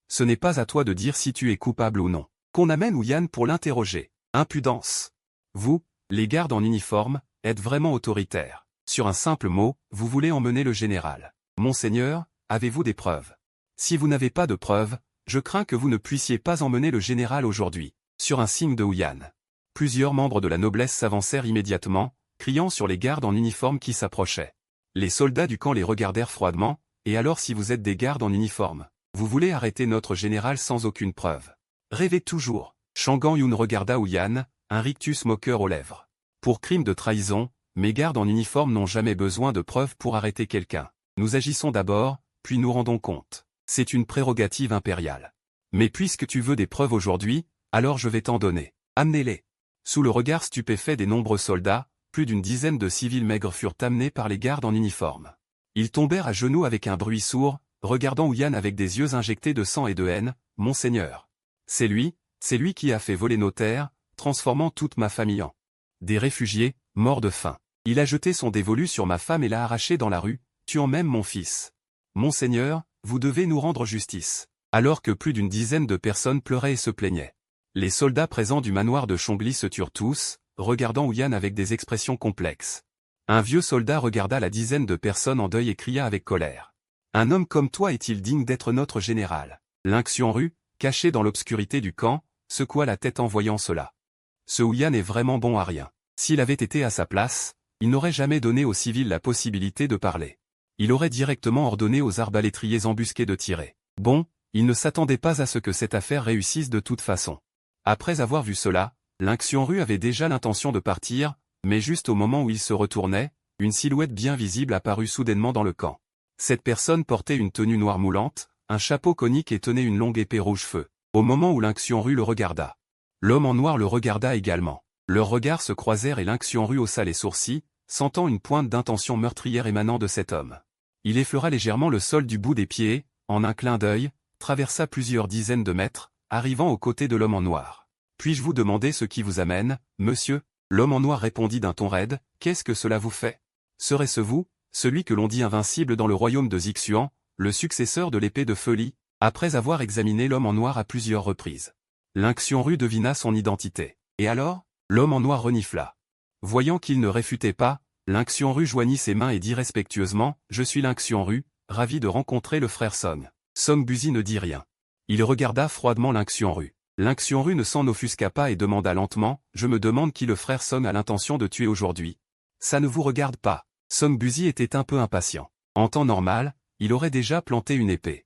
Ce n'est pas à toi de dire si tu es coupable ou non. Qu'on amène Ouyan pour l'interroger. Impudence. Vous, les gardes en uniforme, êtes vraiment autoritaire. Sur un simple mot, vous voulez emmener le général. Monseigneur, avez-vous des preuves? Si vous n'avez pas de preuves, je crains que vous ne puissiez pas emmener le général aujourd'hui. Sur un signe de Huyan. Plusieurs membres de la noblesse s'avancèrent immédiatement, criant sur les gardes en uniforme qui s'approchaient. Les soldats du camp les regardèrent froidement, et alors si vous êtes des gardes en uniforme, vous voulez arrêter notre général sans aucune preuve. Rêvez toujours. Shang Yun regarda Huyan, un rictus moqueur aux lèvres. Pour crime de trahison, mes gardes en uniforme n'ont jamais besoin de preuves pour arrêter quelqu'un. Nous agissons d'abord, puis nous rendons compte. C'est une prérogative impériale. Mais puisque tu veux des preuves aujourd'hui, alors je vais t'en donner. Amenez-les. Sous le regard stupéfait des nombreux soldats, plus d'une dizaine de civils maigres furent amenés par les gardes en uniforme. Ils tombèrent à genoux avec un bruit sourd, regardant Huyan avec des yeux injectés de sang et de haine. « Monseigneur. C'est lui qui a fait voler nos terres, transformant toute ma famille en des réfugiés, morts de faim. Il a jeté son dévolu sur ma femme et l'a arraché dans la rue, tuant même mon fils. Monseigneur, vous devez nous rendre justice. » Alors que plus d'une dizaine de personnes pleuraient et se plaignaient. Les soldats présents du manoir de Chongli se turent tous, regardant Huyan avec des expressions complexes. Un vieux soldat regarda la dizaine de personnes en deuil et cria avec colère. « Un homme comme toi est-il digne d'être notre général ?» Ling Xianru, caché dans l'obscurité du camp, secoua la tête en voyant cela. Ce Huyan est vraiment bon à rien. S'il avait été à sa place, il n'aurait jamais donné aux civils la possibilité de parler. Il aurait directement ordonné aux arbalétriers embusqués de tirer. Bon, il ne s'attendait pas à ce que cette affaire réussisse de toute façon. Après avoir vu cela, Ling Xianru avait déjà l'intention de partir, mais juste au moment où il se retournait, une silhouette bien visible apparut soudainement dans le camp. Cette personne portait une tenue noire moulante, un chapeau conique et tenait une longue épée rouge-feu. Au moment où Ling Xianru le regarda. L'homme en noir le regarda également. Leurs regards se croisèrent et Ling Xianru haussa les sourcils, sentant une pointe d'intention meurtrière émanant de cet homme. Il effleura légèrement le sol du bout des pieds et, en un clin d'œil, traversa plusieurs dizaines de mètres, arrivant aux côtés de l'homme en noir. « Puis-je vous demander ce qui vous amène, monsieur ?» L'homme en noir répondit d'un ton raide, « Qu'est-ce que cela vous fait? Serait-ce vous, celui que l'on dit invincible dans le royaume de Zixuan, le successeur de l'épée de Feu Li ?» Après avoir examiné l'homme en noir à plusieurs reprises, Ling Xianru devina son identité. Et alors? L'homme en noir renifla. Voyant qu'il ne réfutait pas, Ling Xianru joignit ses mains et dit respectueusement, « Je suis Ling Xianru, ravi de rencontrer le frère Song. » Song Buzi ne dit rien. Il regarda froidement Ling Xianru. Ling Xianru ne s'en offusqua pas et demanda lentement, « Je me demande qui le frère Song a l'intention de tuer aujourd'hui. » Ça ne vous regarde pas. Song Buzi était un peu impatient. En temps normal, il aurait déjà planté une épée.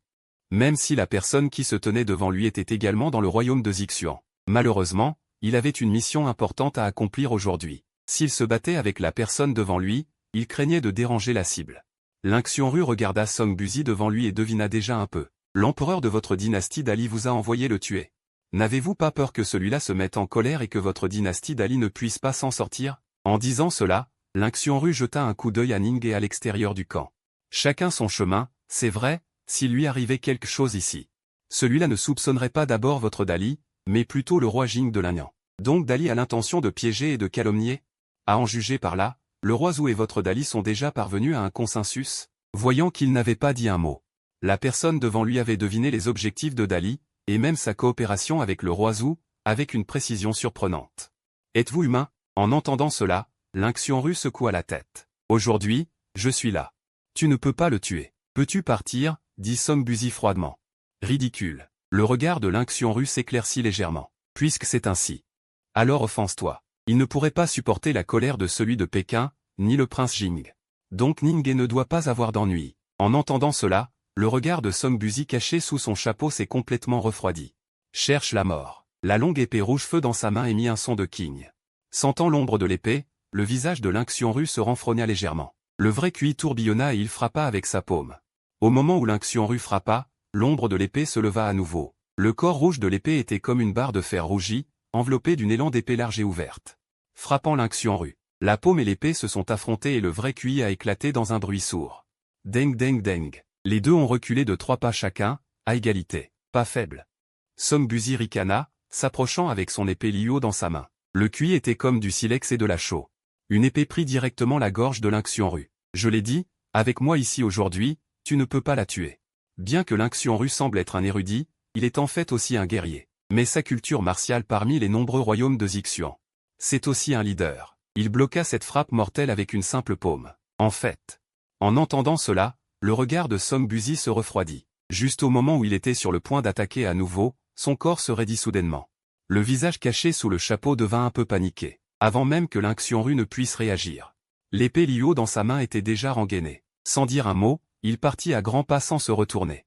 Même si la personne qui se tenait devant lui était également dans le royaume de Zixuan. Malheureusement, il avait une mission importante à accomplir aujourd'hui. S'il se battait avec la personne devant lui, il craignait de déranger la cible. Ling Xianru regarda Song Buzi devant lui et devina déjà un peu. L'empereur de votre dynastie d'Ali vous a envoyé le tuer. N'avez-vous pas peur que celui-là se mette en colère et que votre dynastie d'Ali ne puisse pas s'en sortir? En disant cela, Ling Xianru jeta un coup d'œil à Ning et à l'extérieur du camp. Chacun son chemin, c'est vrai, s'il lui arrivait quelque chose ici. Celui-là ne soupçonnerait pas d'abord votre Dali, mais plutôt le roi Jing de l'Anyan. Donc Dali a l'intention de piéger et de calomnier? À en juger par là, le roi Zhou et votre Dali sont déjà parvenus à un consensus, voyant qu'il n'avait pas dit un mot. La personne devant lui avait deviné les objectifs de Dali, et même sa coopération avec le roi Zhou, avec une précision surprenante. Êtes-vous humain? En entendant cela, Ling Xianru secoua la tête. Aujourd'hui, je suis là. Tu ne peux pas le tuer. Peux-tu partir? Dit Song Buzi froidement. Ridicule. Le regard de Ling Xianru s'éclaircit légèrement. Puisque c'est ainsi. Alors offense-toi. Il ne pourrait pas supporter la colère de celui de Pékin, ni le prince Jing. Donc Ning ne doit pas avoir d'ennui. En entendant cela, le regard de Song Buzi caché sous son chapeau s'est complètement refroidi. Cherche la mort. La longue épée rouge-feu dans sa main émit un son de king. Sentant l'ombre de l'épée, le visage de Ling Xianru se renfrogna légèrement. Le vrai QI tourbillonna et il frappa avec sa paume. Au moment où Ling Xianru frappa, l'ombre de l'épée se leva à nouveau. Le corps rouge de l'épée était comme une barre de fer rougie, enveloppée d'une élan d'épée large et ouverte. Frappant Ling Xianru, la paume et l'épée se sont affrontées et le vrai QI a éclaté dans un bruit sourd. Deng deng deng. Les deux ont reculé de 3 pas chacun, à égalité, pas faible. Song Buzi ricana, s'approchant avec son épée Liu dans sa main. Le QI était comme du silex et de la chaux. Une épée prit directement la gorge de Ling Xianru. Je l'ai dit, avec moi ici aujourd'hui, tu ne peux pas la tuer. Bien que Ling Xianru semble être un érudit, il est en fait aussi un guerrier. Mais sa culture martiale parmi les nombreux royaumes de Zixuan. C'est aussi un leader. Il bloqua cette frappe mortelle avec une simple paume. En fait. En entendant cela, le regard de Song Buzi se refroidit. Juste au moment où il était sur le point d'attaquer à nouveau, son corps se raidit soudainement. Le visage caché sous le chapeau devint un peu paniqué, avant même que Ling Xiongru ne puisse réagir. L'épée Liu dans sa main était déjà rengainée. Sans dire un mot, il partit à grands pas sans se retourner.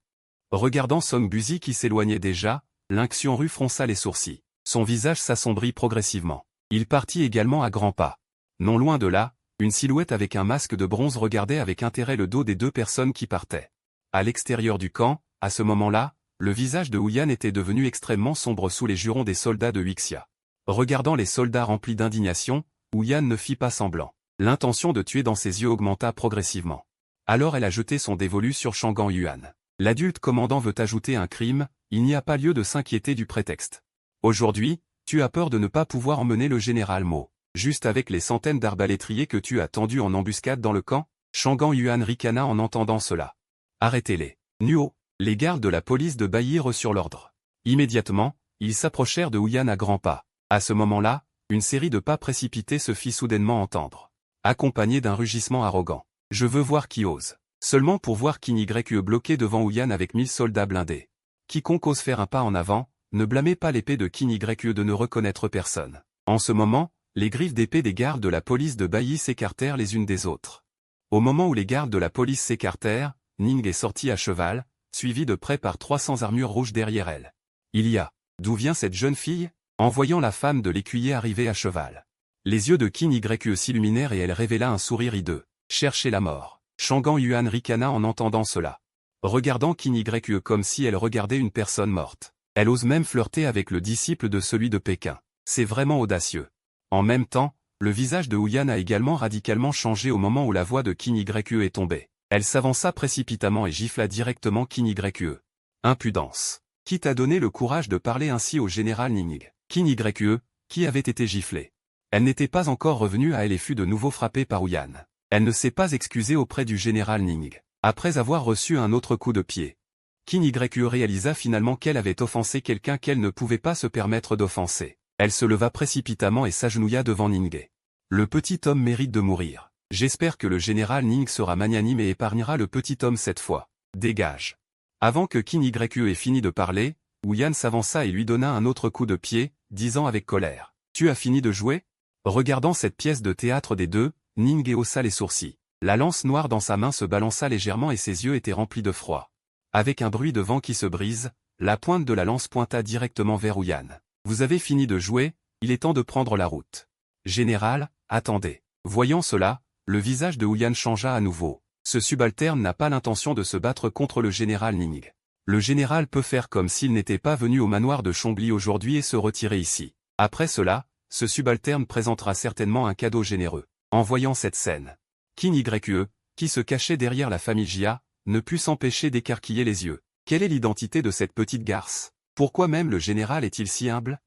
Regardant Song Buzi qui s'éloignait déjà, Ling Xiongru fronça les sourcils. Son visage s'assombrit progressivement. Il partit également à grands pas. Non loin de là, une silhouette avec un masque de bronze regardait avec intérêt le dos des deux personnes qui partaient. À l'extérieur du camp, à ce moment-là, le visage de Huyan était devenu extrêmement sombre sous les jurons des soldats de Huixia. Regardant les soldats remplis d'indignation, Huyan ne fit pas semblant. L'intention de tuer dans ses yeux augmenta progressivement. Alors elle a jeté son dévolu sur Shangang Yuan. L'adulte commandant veut ajouter un crime, il n'y a pas lieu de s'inquiéter du prétexte. Aujourd'hui, tu as peur de ne pas pouvoir emmener le général Mo. Juste avec les centaines d'arbalétriers que tu as tendus en embuscade dans le camp, Shangang Yuan ricana en entendant cela. Arrêtez-les. Nuo, les gardes de la police de Bailly reçurent l'ordre. Immédiatement, ils s'approchèrent de Huyan à grands pas. À ce moment-là, une série de pas précipités se fit soudainement entendre. Accompagné d'un rugissement arrogant. Je veux voir qui ose. Seulement pour voir Qin Yue bloqué devant Huyan avec 1000 soldats blindés. Quiconque ose faire un pas en avant, ne blâmez pas l'épée de Qin Yue de ne reconnaître personne. En ce moment, les griffes d'épée des gardes de la police de Bailly s'écartèrent les unes des autres. Au moment où les gardes de la police s'écartèrent, Ning est sortie à cheval, suivie de près par 300 armures rouges derrière elle. Il y a. D'où vient cette jeune fille? En voyant la femme de l'écuyer arriver à cheval. Les yeux de Qin Yue s'illuminèrent et elle révéla un sourire hideux. Cherchez la mort. Shangang Yuan ricana en entendant cela. Regardant Qin Yue comme si elle regardait une personne morte. Elle ose même flirter avec le disciple de celui de Pékin. C'est vraiment audacieux. En même temps, le visage de Huyan a également radicalement changé au moment où la voix de Qin Yue est tombée. Elle s'avança précipitamment et gifla directement Qin Yue. Impudence. Qui t'a donné le courage de parler ainsi au général Ning? Qin Yue, qui avait été giflée. Elle n'était pas encore revenue à elle et fut de nouveau frappée par Huyan. Elle ne s'est pas excusée auprès du général Ning. Après avoir reçu un autre coup de pied. Qin Yue réalisa finalement qu'elle avait offensé quelqu'un qu'elle ne pouvait pas se permettre d'offenser. Elle se leva précipitamment et s'agenouilla devant Ning. Le petit homme mérite de mourir. J'espère que le général Ning sera magnanime et épargnera le petit homme cette fois. Dégage. Avant que Qin Yue ait fini de parler, Huyan s'avança et lui donna un autre coup de pied, disant avec colère. Tu as fini de jouer? Regardant cette pièce de théâtre des deux, Ning haussa les sourcils. La lance noire dans sa main se balança légèrement et ses yeux étaient remplis de froid. Avec un bruit de vent qui se brise, la pointe de la lance pointa directement vers Huyan. Vous avez fini de jouer, il est temps de prendre la route. Général, attendez. Voyant cela, le visage de Huyan changea à nouveau. Ce subalterne n'a pas l'intention de se battre contre le général Ning. Le général peut faire comme s'il n'était pas venu au manoir de Chongli aujourd'hui et se retirer ici. Après cela, ce subalterne présentera certainement un cadeau généreux. En voyant cette scène, Qin Yue, qui se cachait derrière la famille Jia, ne put s'empêcher d'écarquiller les yeux. Quelle est l'identité de cette petite garce? Pourquoi même le général est-il si humble?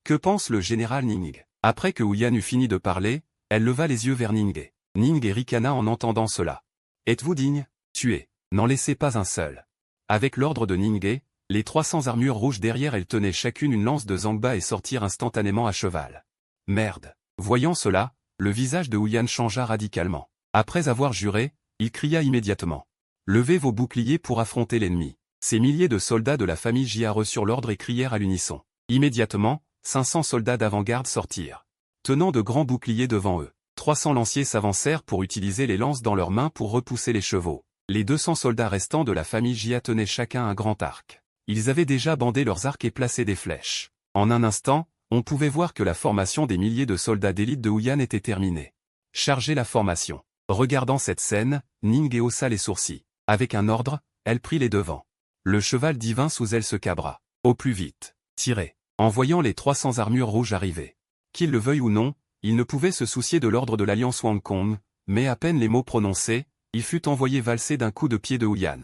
Que pense le général Ning? Après que Huyan eut fini de parler, elle leva les yeux vers Ning. Ning ricana en entendant cela. Êtes-vous digne? Tuez. N'en laissez pas un seul. Avec l'ordre de Ning, les 300 armures rouges derrière elle tenaient chacune une lance de Zangba et sortirent instantanément à cheval. Merde. Voyant cela, le visage de Huyan changea radicalement. Après avoir juré, il cria immédiatement. Levez vos boucliers pour affronter l'ennemi. Ces milliers de soldats de la famille Jia reçurent l'ordre et crièrent à l'unisson. Immédiatement, 500 soldats d'avant-garde sortirent. Tenant de grands boucliers devant eux. 300 lanciers s'avancèrent pour utiliser les lances dans leurs mains pour repousser les chevaux. Les 200 soldats restants de la famille Jia tenaient chacun un grand arc. Ils avaient déjà bandé leurs arcs et placé des flèches. En un instant, on pouvait voir que la formation des milliers de soldats d'élite de Huyan était terminée. Chargez la formation. Regardant cette scène, Ning haussa les sourcils. Avec un ordre, elle prit les devants. Le cheval divin sous elle se cabra. Au plus vite. Tirez. En voyant les 300 armures rouges arriver. Qu'il le veuille ou non, il ne pouvait se soucier de l'ordre de l'Alliance Wang Kong, mais à peine les mots prononcés, il fut envoyé valser d'un coup de pied de Huyan.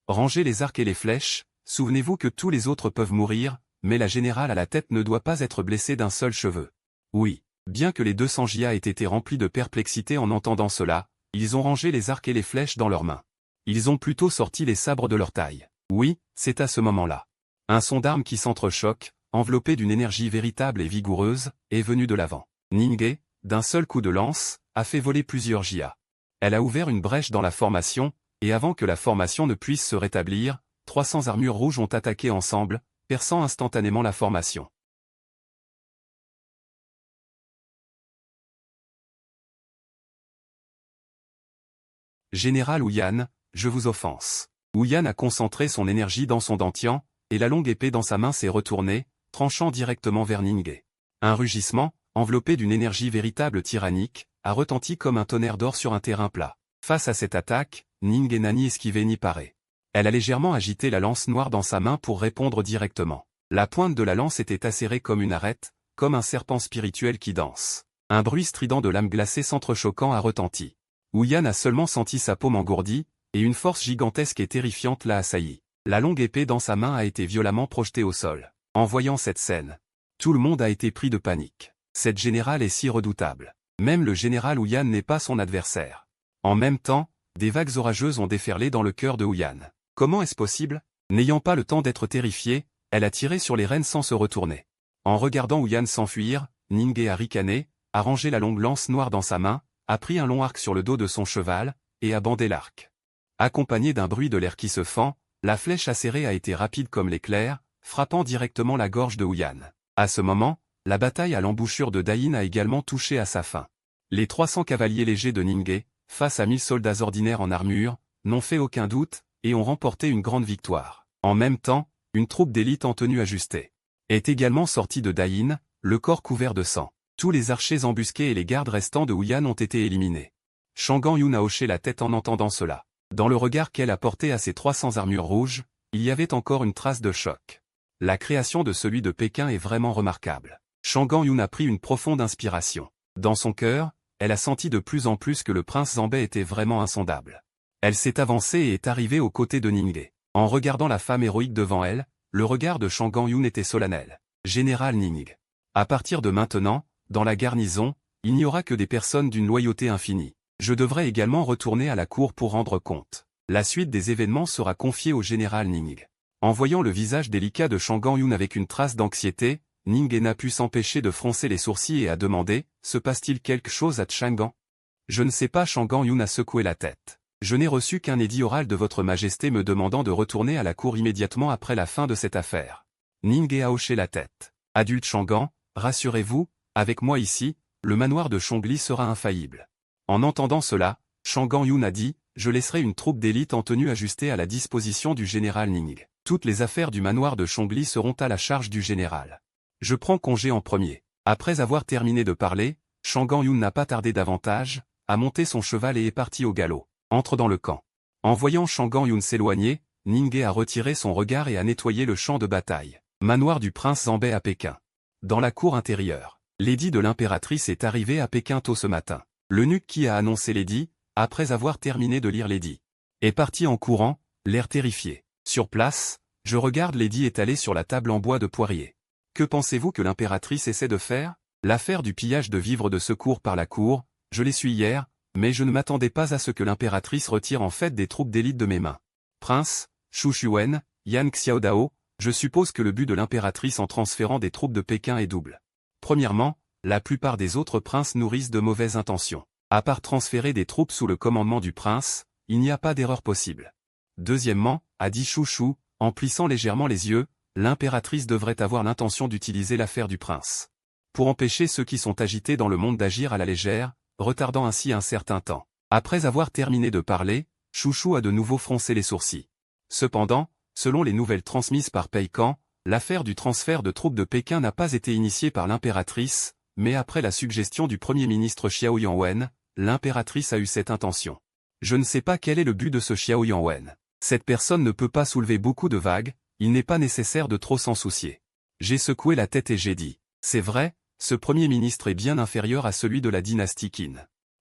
Rangez les arcs et les flèches, souvenez-vous que tous les autres peuvent mourir, mais la générale à la tête ne doit pas être blessée d'un seul cheveu. Oui, bien que les 200 Jia aient été remplis de perplexité en entendant cela, ils ont rangé les arcs et les flèches dans leurs mains. Ils ont plutôt sorti les sabres de leur taille. Oui, c'est à ce moment-là. Un son d'armes qui s'entrechoque, enveloppé d'une énergie véritable et vigoureuse, est venu de l'avant. Ning, d'un seul coup de lance, a fait voler plusieurs JA. Elle a ouvert une brèche dans la formation, et avant que la formation ne puisse se rétablir, 300 armures rouges ont attaqué ensemble, perçant instantanément la formation. Général Ouyan, je vous offense. Ouyan a concentré son énergie dans son dantian, et la longue épée dans sa main s'est retournée, tranchant directement vers Ninggué. Un rugissement, enveloppé d'une énergie véritable tyrannique, a retenti comme un tonnerre d'or sur un terrain plat. Face à cette attaque, Ninggué n'a ni esquivé ni paré. Elle a légèrement agité la lance noire dans sa main pour répondre directement. La pointe de la lance était acérée comme une arête, comme un serpent spirituel qui danse. Un bruit strident de lame glacée s'entrechoquant a retenti. Ouyan a seulement senti sa paume engourdie, et une force gigantesque et terrifiante l'a assailli. La longue épée dans sa main a été violemment projetée au sol. En voyant cette scène, tout le monde a été pris de panique. Cette générale est si redoutable. Même le général Ouyan n'est pas son adversaire. En même temps, des vagues orageuses ont déferlé dans le cœur de Ouyan. Comment est-ce possible? N'ayant pas le temps d'être terrifiée, elle a tiré sur les rênes sans se retourner. En regardant Ouyan s'enfuir, Ninggué a ricané, a rangé la longue lance noire dans sa main, a pris un long arc sur le dos de son cheval, et a bandé l'arc. Accompagné d'un bruit de l'air qui se fend, la flèche acérée a été rapide comme l'éclair, frappant directement la gorge de Ouyan. À ce moment, la bataille à l'embouchure de Dayin a également touché à sa fin. Les 300 cavaliers légers de Ninggué, face à 1000 soldats ordinaires en armure, n'ont fait aucun doute, et ont remporté une grande victoire. En même temps, une troupe d'élite en tenue ajustée est également sortie de Dayin, le corps couvert de sang. Tous les archers embusqués et les gardes restants de Ouyan ont été éliminés. Shang Yun a hoché la tête en entendant cela. Dans le regard qu'elle a porté à ses 300 armures rouges, il y avait encore une trace de choc. La création de celui de Pékin est vraiment remarquable. Shang Yun a pris une profonde inspiration. Dans son cœur, elle a senti de plus en plus que le prince Zambei était vraiment insondable. Elle s'est avancée et est arrivée aux côtés de Ninggué. En regardant la femme héroïque devant elle, le regard de Shang Yun était solennel. Général Ning. À partir de maintenant, dans la garnison, il n'y aura que des personnes d'une loyauté infinie. Je devrais également retourner à la cour pour rendre compte. La suite des événements sera confiée au général Ning. En voyant le visage délicat de Shang Yun avec une trace d'anxiété, Ninggué n'a pu s'empêcher de froncer les sourcils et a demandé, se passe-t-il quelque chose à Chang'an? Je ne sais pas. Shang Yun a secoué la tête. Je n'ai reçu qu'un édit oral de votre majesté me demandant de retourner à la cour immédiatement après la fin de cette affaire. Ninggué a hoché la tête. Adulte Chang'an, rassurez-vous, avec moi ici, le manoir de Chongli sera infaillible. En entendant cela, Shang Yun a dit, je laisserai une troupe d'élite en tenue ajustée à la disposition du général Ning. Toutes les affaires du manoir de Chongli seront à la charge du général. Je prends congé en premier. Après avoir terminé de parler, Shang Yun n'a pas tardé davantage, a monté son cheval et est parti au galop. Entre dans le camp. En voyant Shang Yun s'éloigner, Ninggué a retiré son regard et a nettoyé le champ de bataille. Manoir du prince Zambei à Pékin. Dans la cour intérieure, l'édit de l'impératrice est arrivé à Pékin tôt ce matin. L'eunuque qui a annoncé l'édit, après avoir terminé de lire l'édit, est parti en courant, l'air terrifié. Sur place, je regarde l'édit étalé sur la table en bois de poirier. Que pensez-vous que l'impératrice essaie de faire? L'affaire du pillage de vivres de secours par la cour, je l'ai su hier, mais je ne m'attendais pas à ce que l'impératrice retire en fait des troupes d'élite de mes mains. Prince, Xu Xuan, Yan Xiaodao, je suppose que le but de l'impératrice en transférant des troupes de Pékin est double. Premièrement, la plupart des autres princes nourrissent de mauvaises intentions. À part transférer des troupes sous le commandement du prince, il n'y a pas d'erreur possible. Deuxièmement, a dit Xu Shu, en plissant légèrement les yeux, l'impératrice devrait avoir l'intention d'utiliser l'affaire du prince pour empêcher ceux qui sont agités dans le monde d'agir à la légère, retardant ainsi un certain temps. Après avoir terminé de parler, Xu Shu a de nouveau froncé les sourcils. Cependant, selon les nouvelles transmises par Pékin, l'affaire du transfert de troupes de Pékin n'a pas été initiée par l'impératrice, mais après la suggestion du premier ministre Xiao Yanwen, l'impératrice a eu cette intention. Je ne sais pas quel est le but de ce Xiao Yanwen. Cette personne ne peut pas soulever beaucoup de vagues, il n'est pas nécessaire de trop s'en soucier. J'ai secoué la tête et j'ai dit, c'est vrai, ce premier ministre est bien inférieur à celui de la dynastie Qin.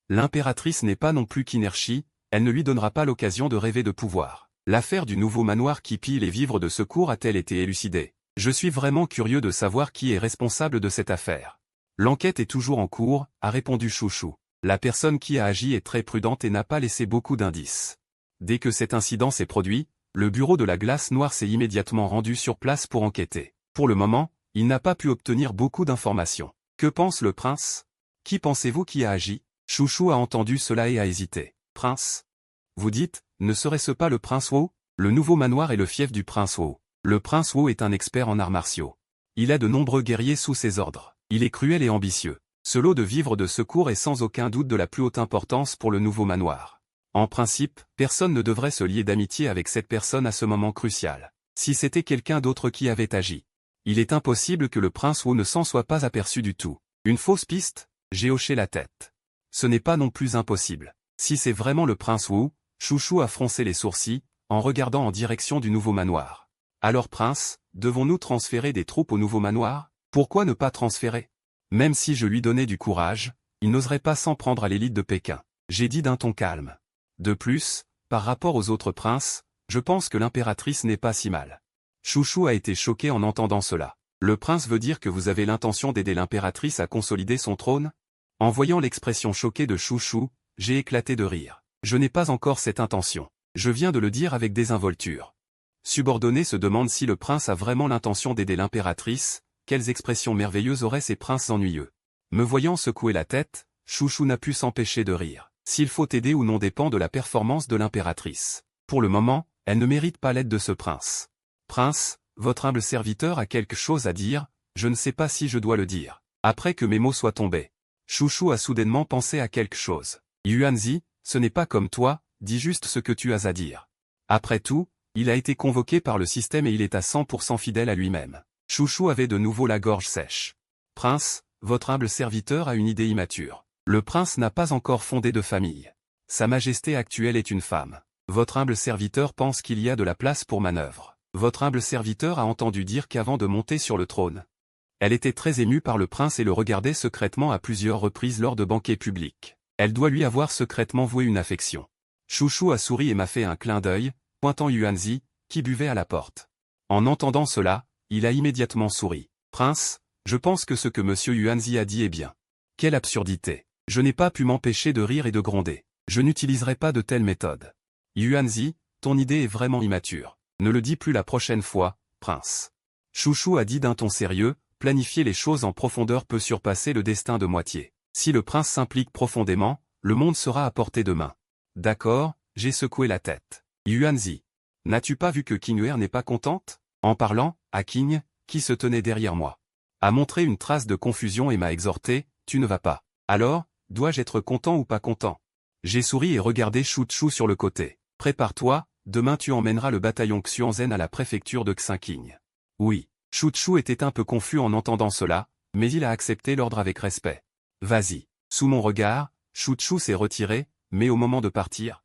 L'impératrice n'est pas non plus Qin-Ershi, elle ne lui donnera pas l'occasion de rêver de pouvoir. L'affaire du nouveau manoir qui pille les vivres de secours a-t-elle été élucidée? Je suis vraiment curieux de savoir qui est responsable de cette affaire. L'enquête est toujours en cours, a répondu Xu Shu. La personne qui a agi est très prudente et n'a pas laissé beaucoup d'indices. Dès que cet incident s'est produit, le bureau de la glace noire s'est immédiatement rendu sur place pour enquêter. Pour le moment, il n'a pas pu obtenir beaucoup d'informations. Que pense le prince? Qui pensez-vous qui a agi? Chouchou a entendu cela et a hésité. Prince? Vous dites, ne serait-ce pas le prince Wu? Le nouveau manoir est le fief du prince Wu. Le prince Wu est un expert en arts martiaux. Il a de nombreux guerriers sous ses ordres. Il est cruel et ambitieux. Ce lot de vivres de secours est sans aucun doute de la plus haute importance pour le nouveau manoir. En principe, personne ne devrait se lier d'amitié avec cette personne à ce moment crucial. Si c'était quelqu'un d'autre qui avait agi, il est impossible que le prince Wu ne s'en soit pas aperçu du tout. Une fausse piste? J'ai hoché la tête. Ce n'est pas non plus impossible. Si c'est vraiment le prince Wu, Chouchou a froncé les sourcils, en regardant en direction du nouveau manoir. Alors prince, devons-nous transférer des troupes au nouveau manoir? Pourquoi ne pas transférer? Même si je lui donnais du courage, il n'oserait pas s'en prendre à l'élite de Pékin. J'ai dit d'un ton calme. De plus, par rapport aux autres princes, je pense que l'impératrice n'est pas si mal. Chouchou a été choqué en entendant cela. Le prince veut dire que vous avez l'intention d'aider l'impératrice à consolider son trône? En voyant l'expression choquée de Chouchou, j'ai éclaté de rire. Je n'ai pas encore cette intention. Je viens de le dire avec désinvolture. Subordonné se demande si le prince a vraiment l'intention d'aider l'impératrice, quelles expressions merveilleuses auraient ces princes ennuyeux. Me voyant secouer la tête, Chouchou n'a pu s'empêcher de rire. S'il faut aider ou non dépend de la performance de l'impératrice. Pour le moment, elle ne mérite pas l'aide de ce prince. Prince, votre humble serviteur a quelque chose à dire, je ne sais pas si je dois le dire. Après que mes mots soient tombés. Chouchou a soudainement pensé à quelque chose. Yuanzi, ce n'est pas comme toi, dis juste ce que tu as à dire. Après tout, il a été convoqué par le système et il est à 100% fidèle à lui-même. Chouchou avait de nouveau la gorge sèche. Prince, votre humble serviteur a une idée immature. Le prince n'a pas encore fondé de famille. Sa majesté actuelle est une femme. Votre humble serviteur pense qu'il y a de la place pour manœuvre. Votre humble serviteur a entendu dire qu'avant de monter sur le trône, elle était très émue par le prince et le regardait secrètement à plusieurs reprises lors de banquets publics. Elle doit lui avoir secrètement voué une affection. Chouchou a souri et m'a fait un clin d'œil, pointant Yuanzi, qui buvait à la porte. En entendant cela, il a immédiatement souri. Prince, je pense que ce que monsieur Yuanzi a dit est bien. Quelle absurdité. Je n'ai pas pu m'empêcher de rire et de gronder. Je n'utiliserai pas de telle méthode. Yuanzi, ton idée est vraiment immature. Ne le dis plus la prochaine fois, prince. Chouchou a dit d'un ton sérieux, planifier les choses en profondeur peut surpasser le destin de moitié. Si le prince s'implique profondément, le monde sera à portée de main. D'accord, j'ai secoué la tête. Yuanzi, n'as-tu pas vu que Qing'er n'est pas contente? En parlant, à Qing, qui se tenait derrière moi, a montré une trace de confusion et m'a exhorté, tu ne vas pas. Alors, dois-je être content ou pas content? J'ai souri et regardé Chouchou sur le côté. Prépare-toi, demain tu emmèneras le bataillon Xuanzhen à la préfecture de Xinqing. Oui. Chouchou était un peu confus en entendant cela, mais il a accepté l'ordre avec respect. Vas-y. Sous mon regard, Chouchou s'est retiré, mais au moment de partir,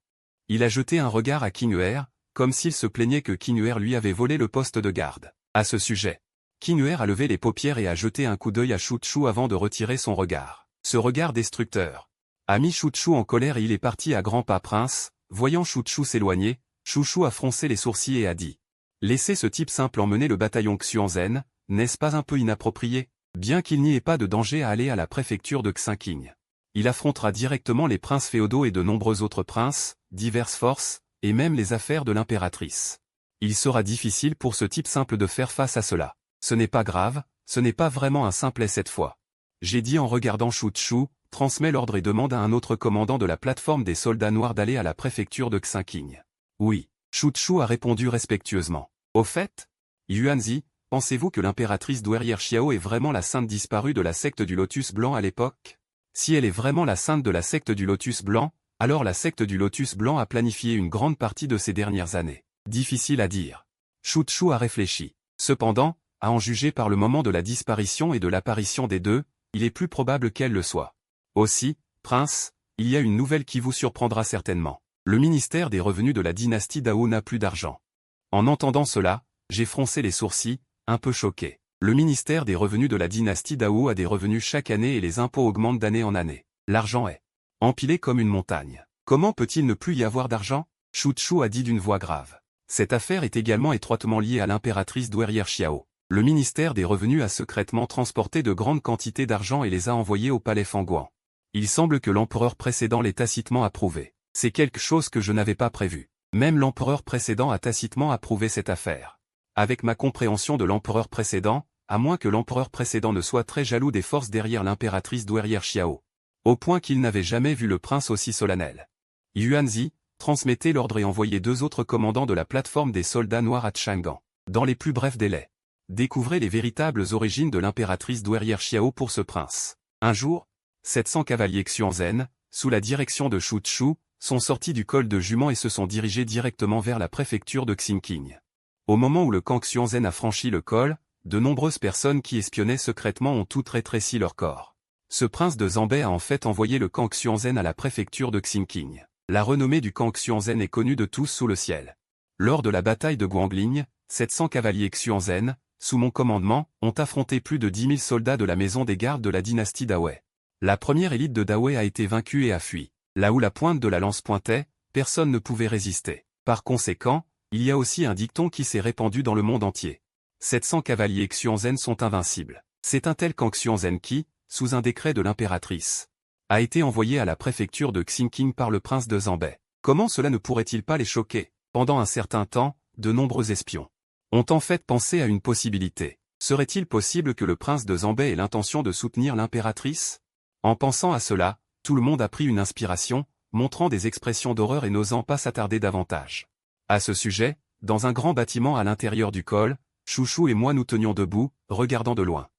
il a jeté un regard à Qing'er, comme s'il se plaignait que Qing'er lui avait volé le poste de garde. À ce sujet, Qing'er a levé les paupières et a jeté un coup d'œil à Chouchou avant de retirer son regard. Ce regard destructeur a mis Chouchou en colère et il est parti à grands pas. Prince, voyant Chouchou s'éloigner, Chouchou a froncé les sourcils et a dit. Laissez ce type simple emmener le bataillon Xuanzhen, n'est-ce pas un peu inapproprié? Bien qu'il n'y ait pas de danger à aller à la préfecture de Xinqing. Il affrontera directement les princes féodaux et de nombreux autres princes, diverses forces, et même les affaires de l'impératrice. Il sera difficile pour ce type simple de faire face à cela. Ce n'est pas grave, ce n'est pas vraiment un simplet cette fois. J'ai dit en regardant Chouchou, transmets l'ordre et demande à un autre commandant de la plateforme des soldats noirs d'aller à la préfecture de Xinqing. Oui. Chouchou a répondu respectueusement. Au fait, Yuanzi, pensez-vous que l'impératrice douairière Xiao est vraiment la sainte disparue de la secte du Lotus Blanc à l'époque? Si elle est vraiment la sainte de la secte du Lotus Blanc, alors la secte du Lotus Blanc a planifié une grande partie de ces dernières années. Difficile à dire. Chouchou a réfléchi. Cependant, à en juger par le moment de la disparition et de l'apparition des deux, il est plus probable qu'elle le soit. Aussi, prince, il y a une nouvelle qui vous surprendra certainement. Le ministère des revenus de la dynastie Dao n'a plus d'argent. En entendant cela, j'ai froncé les sourcils, un peu choqué. Le ministère des revenus de la dynastie Dao a des revenus chaque année et les impôts augmentent d'année en année. L'argent est empilé comme une montagne. Comment peut-il ne plus y avoir d'argent? Chouchou a dit d'une voix grave. Cette affaire est également étroitement liée à l'impératrice douairière Xiao. Le ministère des revenus a secrètement transporté de grandes quantités d'argent et les a envoyés au palais Fangguan. Il semble que l'empereur précédent l'ait tacitement approuvé. C'est quelque chose que je n'avais pas prévu. Même l'empereur précédent a tacitement approuvé cette affaire. Avec ma compréhension de l'empereur précédent, à moins que l'empereur précédent ne soit très jaloux des forces derrière l'impératrice douairière Xiao, au point qu'il n'avait jamais vu le prince aussi solennel. Yuanzi, transmettez l'ordre et envoyez 2 autres commandants de la plateforme des soldats noirs à Chang'an. Dans les plus brefs délais. Découvrez les véritables origines de l'impératrice douairière Xiao pour ce prince. Un jour, 700 cavaliers Xuanzhen, sous la direction de Shu Chu, sont sortis du col de Jument et se sont dirigés directement vers la préfecture de Xingqing. Au moment où le camp Xuanzhen a franchi le col, de nombreuses personnes qui espionnaient secrètement ont toutes rétréci leur corps. Ce prince de Zambay a en fait envoyé le camp Xuanzhen à la préfecture de Xingqing. La renommée du camp Xuanzhen est connue de tous sous le ciel. Lors de la bataille de Guangling, 700 cavaliers Xuanzhen, sous mon commandement, ont affronté plus de 10 000 soldats de la maison des gardes de la dynastie Dawei. La première élite de Dawei a été vaincue et a fui. Là où la pointe de la lance pointait, personne ne pouvait résister. Par conséquent, il y a aussi un dicton qui s'est répandu dans le monde entier. 700 cavaliers Xuanzhen sont invincibles. C'est un tel camp Xuanzhen qui, sous un décret de l'impératrice, a été envoyé à la préfecture de Xingqing par le prince de Zambay. Comment cela ne pourrait-il pas les choquer? Pendant un certain temps, de nombreux espions ont en fait pensé à une possibilité. Serait-il possible que le prince de Zambay ait l'intention de soutenir l'impératrice? En pensant à cela, tout le monde a pris une inspiration, montrant des expressions d'horreur et n'osant pas s'attarder davantage. À ce sujet, dans un grand bâtiment à l'intérieur du col, Chouchou et moi nous tenions debout, regardant de loin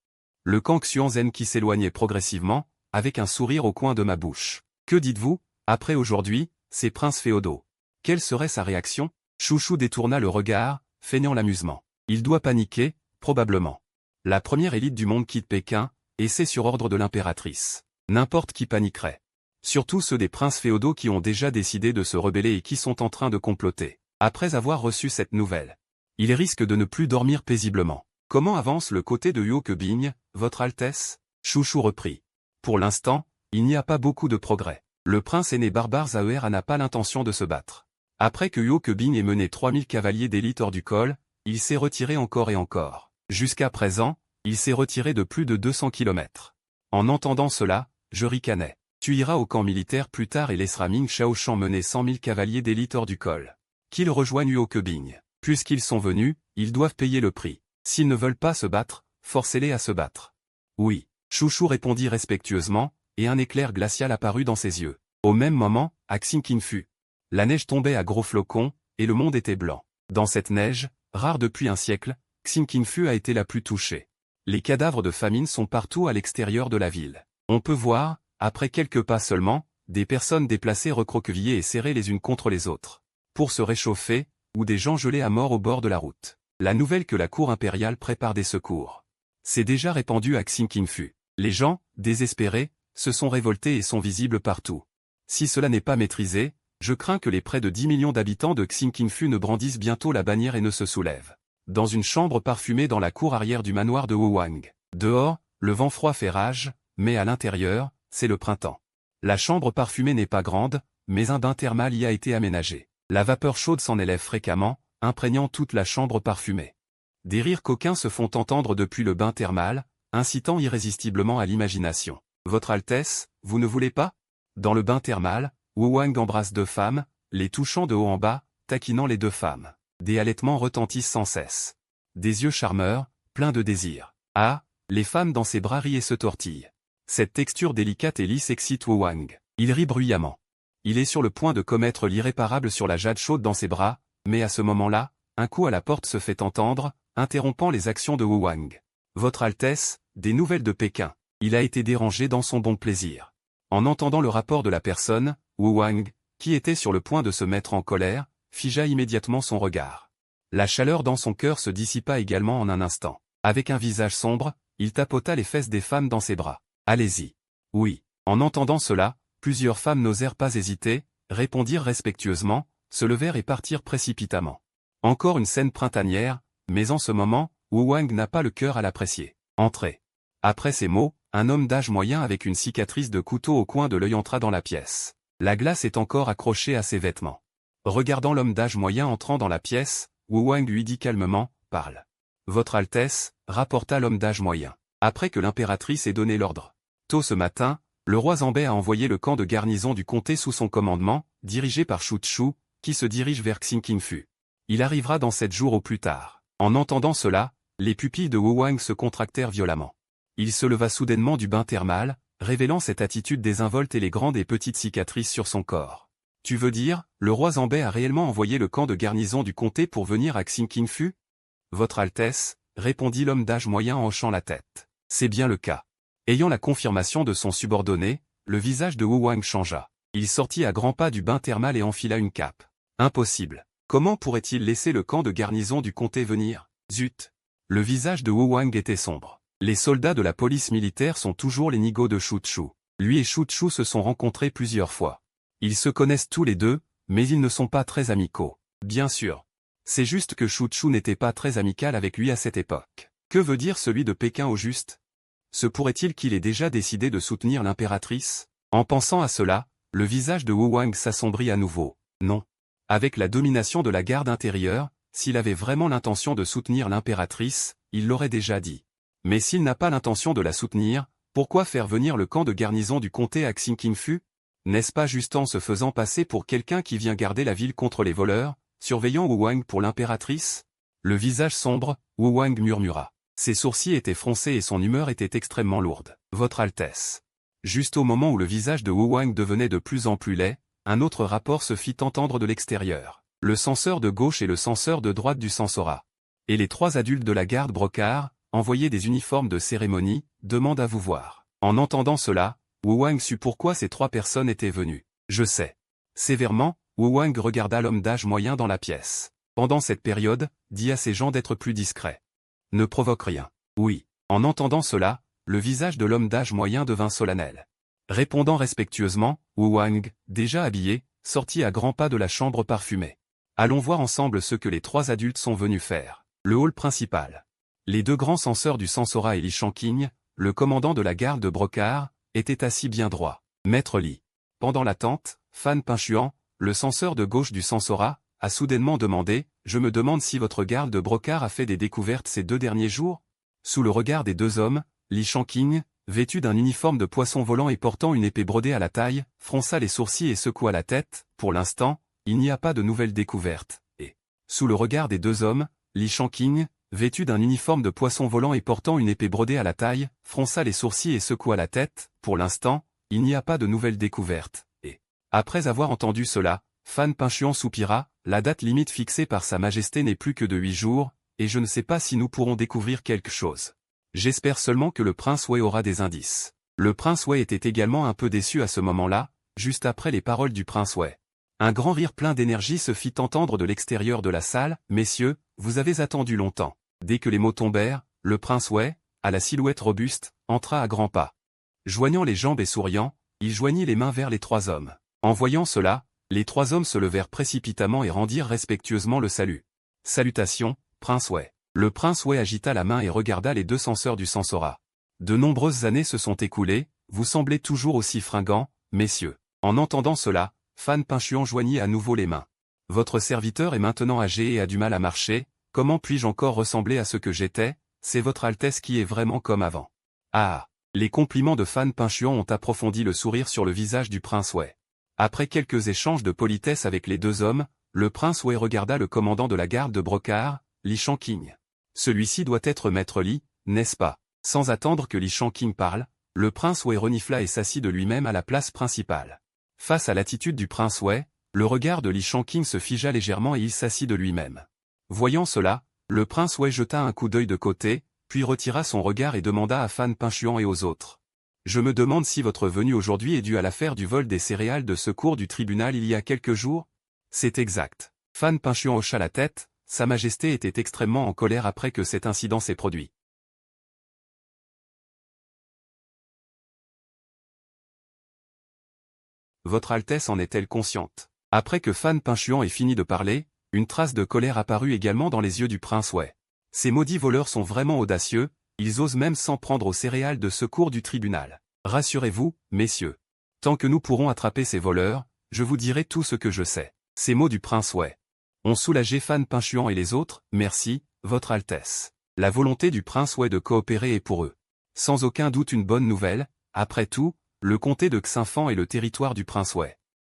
le camp Xuanzhen qui s'éloignait progressivement, avec un sourire au coin de ma bouche. Que dites-vous, après aujourd'hui, ces princes féodaux? Quelle serait sa réaction? Chouchou détourna le regard, feignant l'amusement. Il doit paniquer, probablement. La première élite du monde quitte Pékin, et c'est sur ordre de l'impératrice. N'importe qui paniquerait. Surtout ceux des princes féodaux qui ont déjà décidé de se rebeller et qui sont en train de comploter. Après avoir reçu cette nouvelle, ils risquent de ne plus dormir paisiblement. Comment avance le côté de Huo Kebing, Votre Altesse? Chouchou reprit. Pour l'instant, il n'y a pas beaucoup de progrès. Le prince aîné barbare Zaher n'a pas l'intention de se battre. Après que Huo Kebing ait mené 3000 cavaliers d'élite hors du col, il s'est retiré encore et encore. Jusqu'à présent, il s'est retiré de plus de 200 km. En entendant cela, je ricanais. Tu iras au camp militaire plus tard et laisseras Ming Shaoshan mener 100 000 cavaliers d'élite hors du col. Qu'ils rejoignent Huo Kebing. Puisqu'ils sont venus, ils doivent payer le prix. S'ils ne veulent pas se battre, forcez-les à se battre. Oui. Chouchou répondit respectueusement, et un éclair glacial apparut dans ses yeux. Au même moment, à Xingqingfu, la neige tombait à gros flocons, et le monde était blanc. Dans cette neige, rare depuis un siècle, Xingqingfu a été la plus touchée. Les cadavres de famine sont partout à l'extérieur de la ville. On peut voir, après quelques pas seulement, des personnes déplacées recroquevillées et serrées les unes contre les autres, pour se réchauffer, ou des gens gelés à mort au bord de la route. La nouvelle que la cour impériale prépare des secours s'est déjà répandue à Xingqingfu. Les gens, désespérés, se sont révoltés et sont visibles partout. Si cela n'est pas maîtrisé, je crains que les près de 10 millions d'habitants de Xingqingfu ne brandissent bientôt la bannière et ne se soulèvent. Dans une chambre parfumée dans la cour arrière du manoir de Wuwang. Dehors, le vent froid fait rage, mais à l'intérieur, c'est le printemps. La chambre parfumée n'est pas grande, mais un bain thermal y a été aménagé. La vapeur chaude s'en élève fréquemment, imprégnant toute la chambre parfumée. Des rires coquins se font entendre depuis le bain thermal, incitant irrésistiblement à l'imagination. Votre Altesse, vous ne voulez pas? Dans le bain thermal, Wuwang embrasse 2 femmes, les touchant de haut en bas, taquinant les 2 femmes. Des halètements retentissent sans cesse. Des yeux charmeurs, pleins de désir. Ah, les femmes dans ses bras rient et se tortillent. Cette texture délicate et lisse excite Wuwang. Il rit bruyamment. Il est sur le point de commettre l'irréparable sur la jade chaude dans ses bras, mais à ce moment-là, un coup à la porte se fait entendre, interrompant les actions de Wuwang. Votre Altesse, des nouvelles de Pékin. Il a été dérangé dans son bon plaisir. En entendant le rapport de la personne, Wuwang, qui était sur le point de se mettre en colère, figea immédiatement son regard. La chaleur dans son cœur se dissipa également en un instant. Avec un visage sombre, il tapota les fesses des femmes dans ses bras. Allez-y. Oui. En entendant cela, plusieurs femmes n'osèrent pas hésiter, répondirent respectueusement, se levèrent et partirent précipitamment. Encore une scène printanière, mais en ce moment, Wuwang n'a pas le cœur à l'apprécier. Entrez. Après ces mots, un homme d'âge moyen avec une cicatrice de couteau au coin de l'œil entra dans la pièce. La glace est encore accrochée à ses vêtements. Regardant l'homme d'âge moyen entrant dans la pièce, Wuwang lui dit calmement, « Parle. » Votre Altesse, rapporta l'homme d'âge moyen. Après que l'impératrice ait donné l'ordre. Tôt ce matin, le roi Zambay a envoyé le camp de garnison du comté sous son commandement, dirigé par Shu Chu, qui se dirige vers Xingqingfu. Il arrivera dans 7 jours au plus tard. En entendant cela, les pupilles de Wuwang se contractèrent violemment. Il se leva soudainement du bain thermal, révélant cette attitude désinvolte et les grandes et petites cicatrices sur son corps. Tu veux dire, le roi Zambé a réellement envoyé le camp de garnison du comté pour venir à Xinkingfu? Votre Altesse, répondit l'homme d'âge moyen en hochant la tête. C'est bien le cas. Ayant la confirmation de son subordonné, le visage de Wu Wang changea. Il sortit à grands pas du bain thermal et enfila une cape. Impossible. Comment pourrait-il laisser le camp de garnison du comté venir? Zut! Le visage de Wu Wang était sombre. Les soldats de la police militaire sont toujours les nigauds de Shu Chu. Lui et Shu Chu se sont rencontrés plusieurs fois. Ils se connaissent tous les deux, mais ils ne sont pas très amicaux. Bien sûr. C'est juste que Shu Chu n'était pas très amical avec lui à cette époque. Que veut dire celui de Pékin au juste? Se pourrait-il qu'il ait déjà décidé de soutenir l'impératrice? En pensant à cela, le visage de Wu Wang s'assombrit à nouveau. Non. Avec la domination de la garde intérieure, s'il avait vraiment l'intention de soutenir l'impératrice, il l'aurait déjà dit. Mais s'il n'a pas l'intention de la soutenir, pourquoi faire venir le camp de garnison du comté à Xinkingfu? N'est-ce pas juste en se faisant passer pour quelqu'un qui vient garder la ville contre les voleurs, surveillant Wu Wang pour l'impératrice? Le visage sombre, Wu Wang murmura. Ses sourcils étaient froncés et son humeur était extrêmement lourde. Votre Altesse. Juste au moment où le visage de Wu Wang devenait de plus en plus laid, un autre rapport se fit entendre de l'extérieur. Le censeur de gauche et le censeur de droite du censorat. Et les 3 adultes de la garde brocard, envoyés des uniformes de cérémonie, demandent à vous voir. En entendant cela, Wu Wang sut pourquoi ces 3 personnes étaient venues. Je sais. Sévèrement, Wu Wang regarda l'homme d'âge moyen dans la pièce. Pendant cette période, dit à ces gens d'être plus discrets. Ne provoque rien. Oui. En entendant cela, le visage de l'homme d'âge moyen devint solennel. Répondant respectueusement, Wu Wang, déjà habillé, sortit à grands pas de la chambre parfumée. Allons voir ensemble ce que les 3 adultes sont venus faire. Le hall principal. Les 2 grands censeurs du censorat et Li Shanqing, le commandant de la garde de brocard, étaient assis bien droit. Maître Li. Pendant l'attente, Fan Pinchuan, le censeur de gauche du censorat, a soudainement demandé, « Je me demande si votre garde de brocard a fait des découvertes ces 2 derniers jours ?» Sous le regard des 2 hommes, Li Shanqing, vêtu d'un uniforme de poisson volant et portant une épée brodée à la taille, fronça les sourcils et secoua la tête. Pour l'instant, il n'y a pas de nouvelles découvertes. Et, sous le regard des 2 hommes, Li Shanqing, vêtu d'un uniforme de poisson volant et portant une épée brodée à la taille, fronça les sourcils et secoua la tête. Pour l'instant, il n'y a pas de nouvelles découvertes. Et, après avoir entendu cela, Fan Pinchuan soupira, la date limite fixée par Sa Majesté n'est plus que de 8 jours, et je ne sais pas si nous pourrons découvrir quelque chose. J'espère seulement que le prince Wei aura des indices. Le prince Wei était également un peu déçu à ce moment-là, juste après les paroles du prince Wei. Un grand rire plein d'énergie se fit entendre de l'extérieur de la salle. « Messieurs, vous avez attendu longtemps. » Dès que les mots tombèrent, le prince Wei, à la silhouette robuste, entra à grands pas. Joignant les jambes et souriant, il joignit les mains vers les 3 hommes. En voyant cela, les 3 hommes se levèrent précipitamment et rendirent respectueusement le salut. « Salutations, prince Wei. » Le prince Wei agita la main et regarda les 2 censeurs du censorat. « De nombreuses années se sont écoulées, vous semblez toujours aussi fringants, messieurs. » En entendant cela, Fan Pinchuan joignit à nouveau les mains. « Votre serviteur est maintenant âgé et a du mal à marcher, comment puis-je encore ressembler à ce que j'étais? C'est votre Altesse qui est vraiment comme avant. » Ah! Les compliments de Fan Pinchuan ont approfondi le sourire sur le visage du prince Wei. Après quelques échanges de politesse avec les 2 hommes, le prince Wei regarda le commandant de la garde de brocard, Li Shanqing. Celui-ci doit être maître Li, n'est-ce pas? Sans attendre que Li Shanqing parle, le prince Wei renifla et s'assit de lui-même à la place principale. Face à l'attitude du prince Wei, le regard de Li Shanqing se figea légèrement et il s'assit de lui-même. Voyant cela, le prince Wei jeta un coup d'œil de côté, puis retira son regard et demanda à Fan Pinchuan et aux autres. « Je me demande si votre venue aujourd'hui est due à l'affaire du vol des céréales de secours du tribunal il y a quelques jours? » C'est exact. Fan Pinchuan hocha la tête, Sa Majesté était extrêmement en colère après que cet incident s'est produit. Votre Altesse en est-elle consciente? Après que Fan Pinchuan ait fini de parler, une trace de colère apparut également dans les yeux du prince Wei. Ces maudits voleurs sont vraiment audacieux, ils osent même s'en prendre aux céréales de secours du tribunal. Rassurez-vous, messieurs. Tant que nous pourrons attraper ces voleurs, je vous dirai tout ce que je sais. Ces mots du prince Wei ont soulagé Fan Pinchuan et les autres. Merci, votre Altesse. La volonté du prince Wei de coopérer est pour eux. Sans aucun doute une bonne nouvelle, après tout, le comté de Xinfan est le territoire du prince Wei.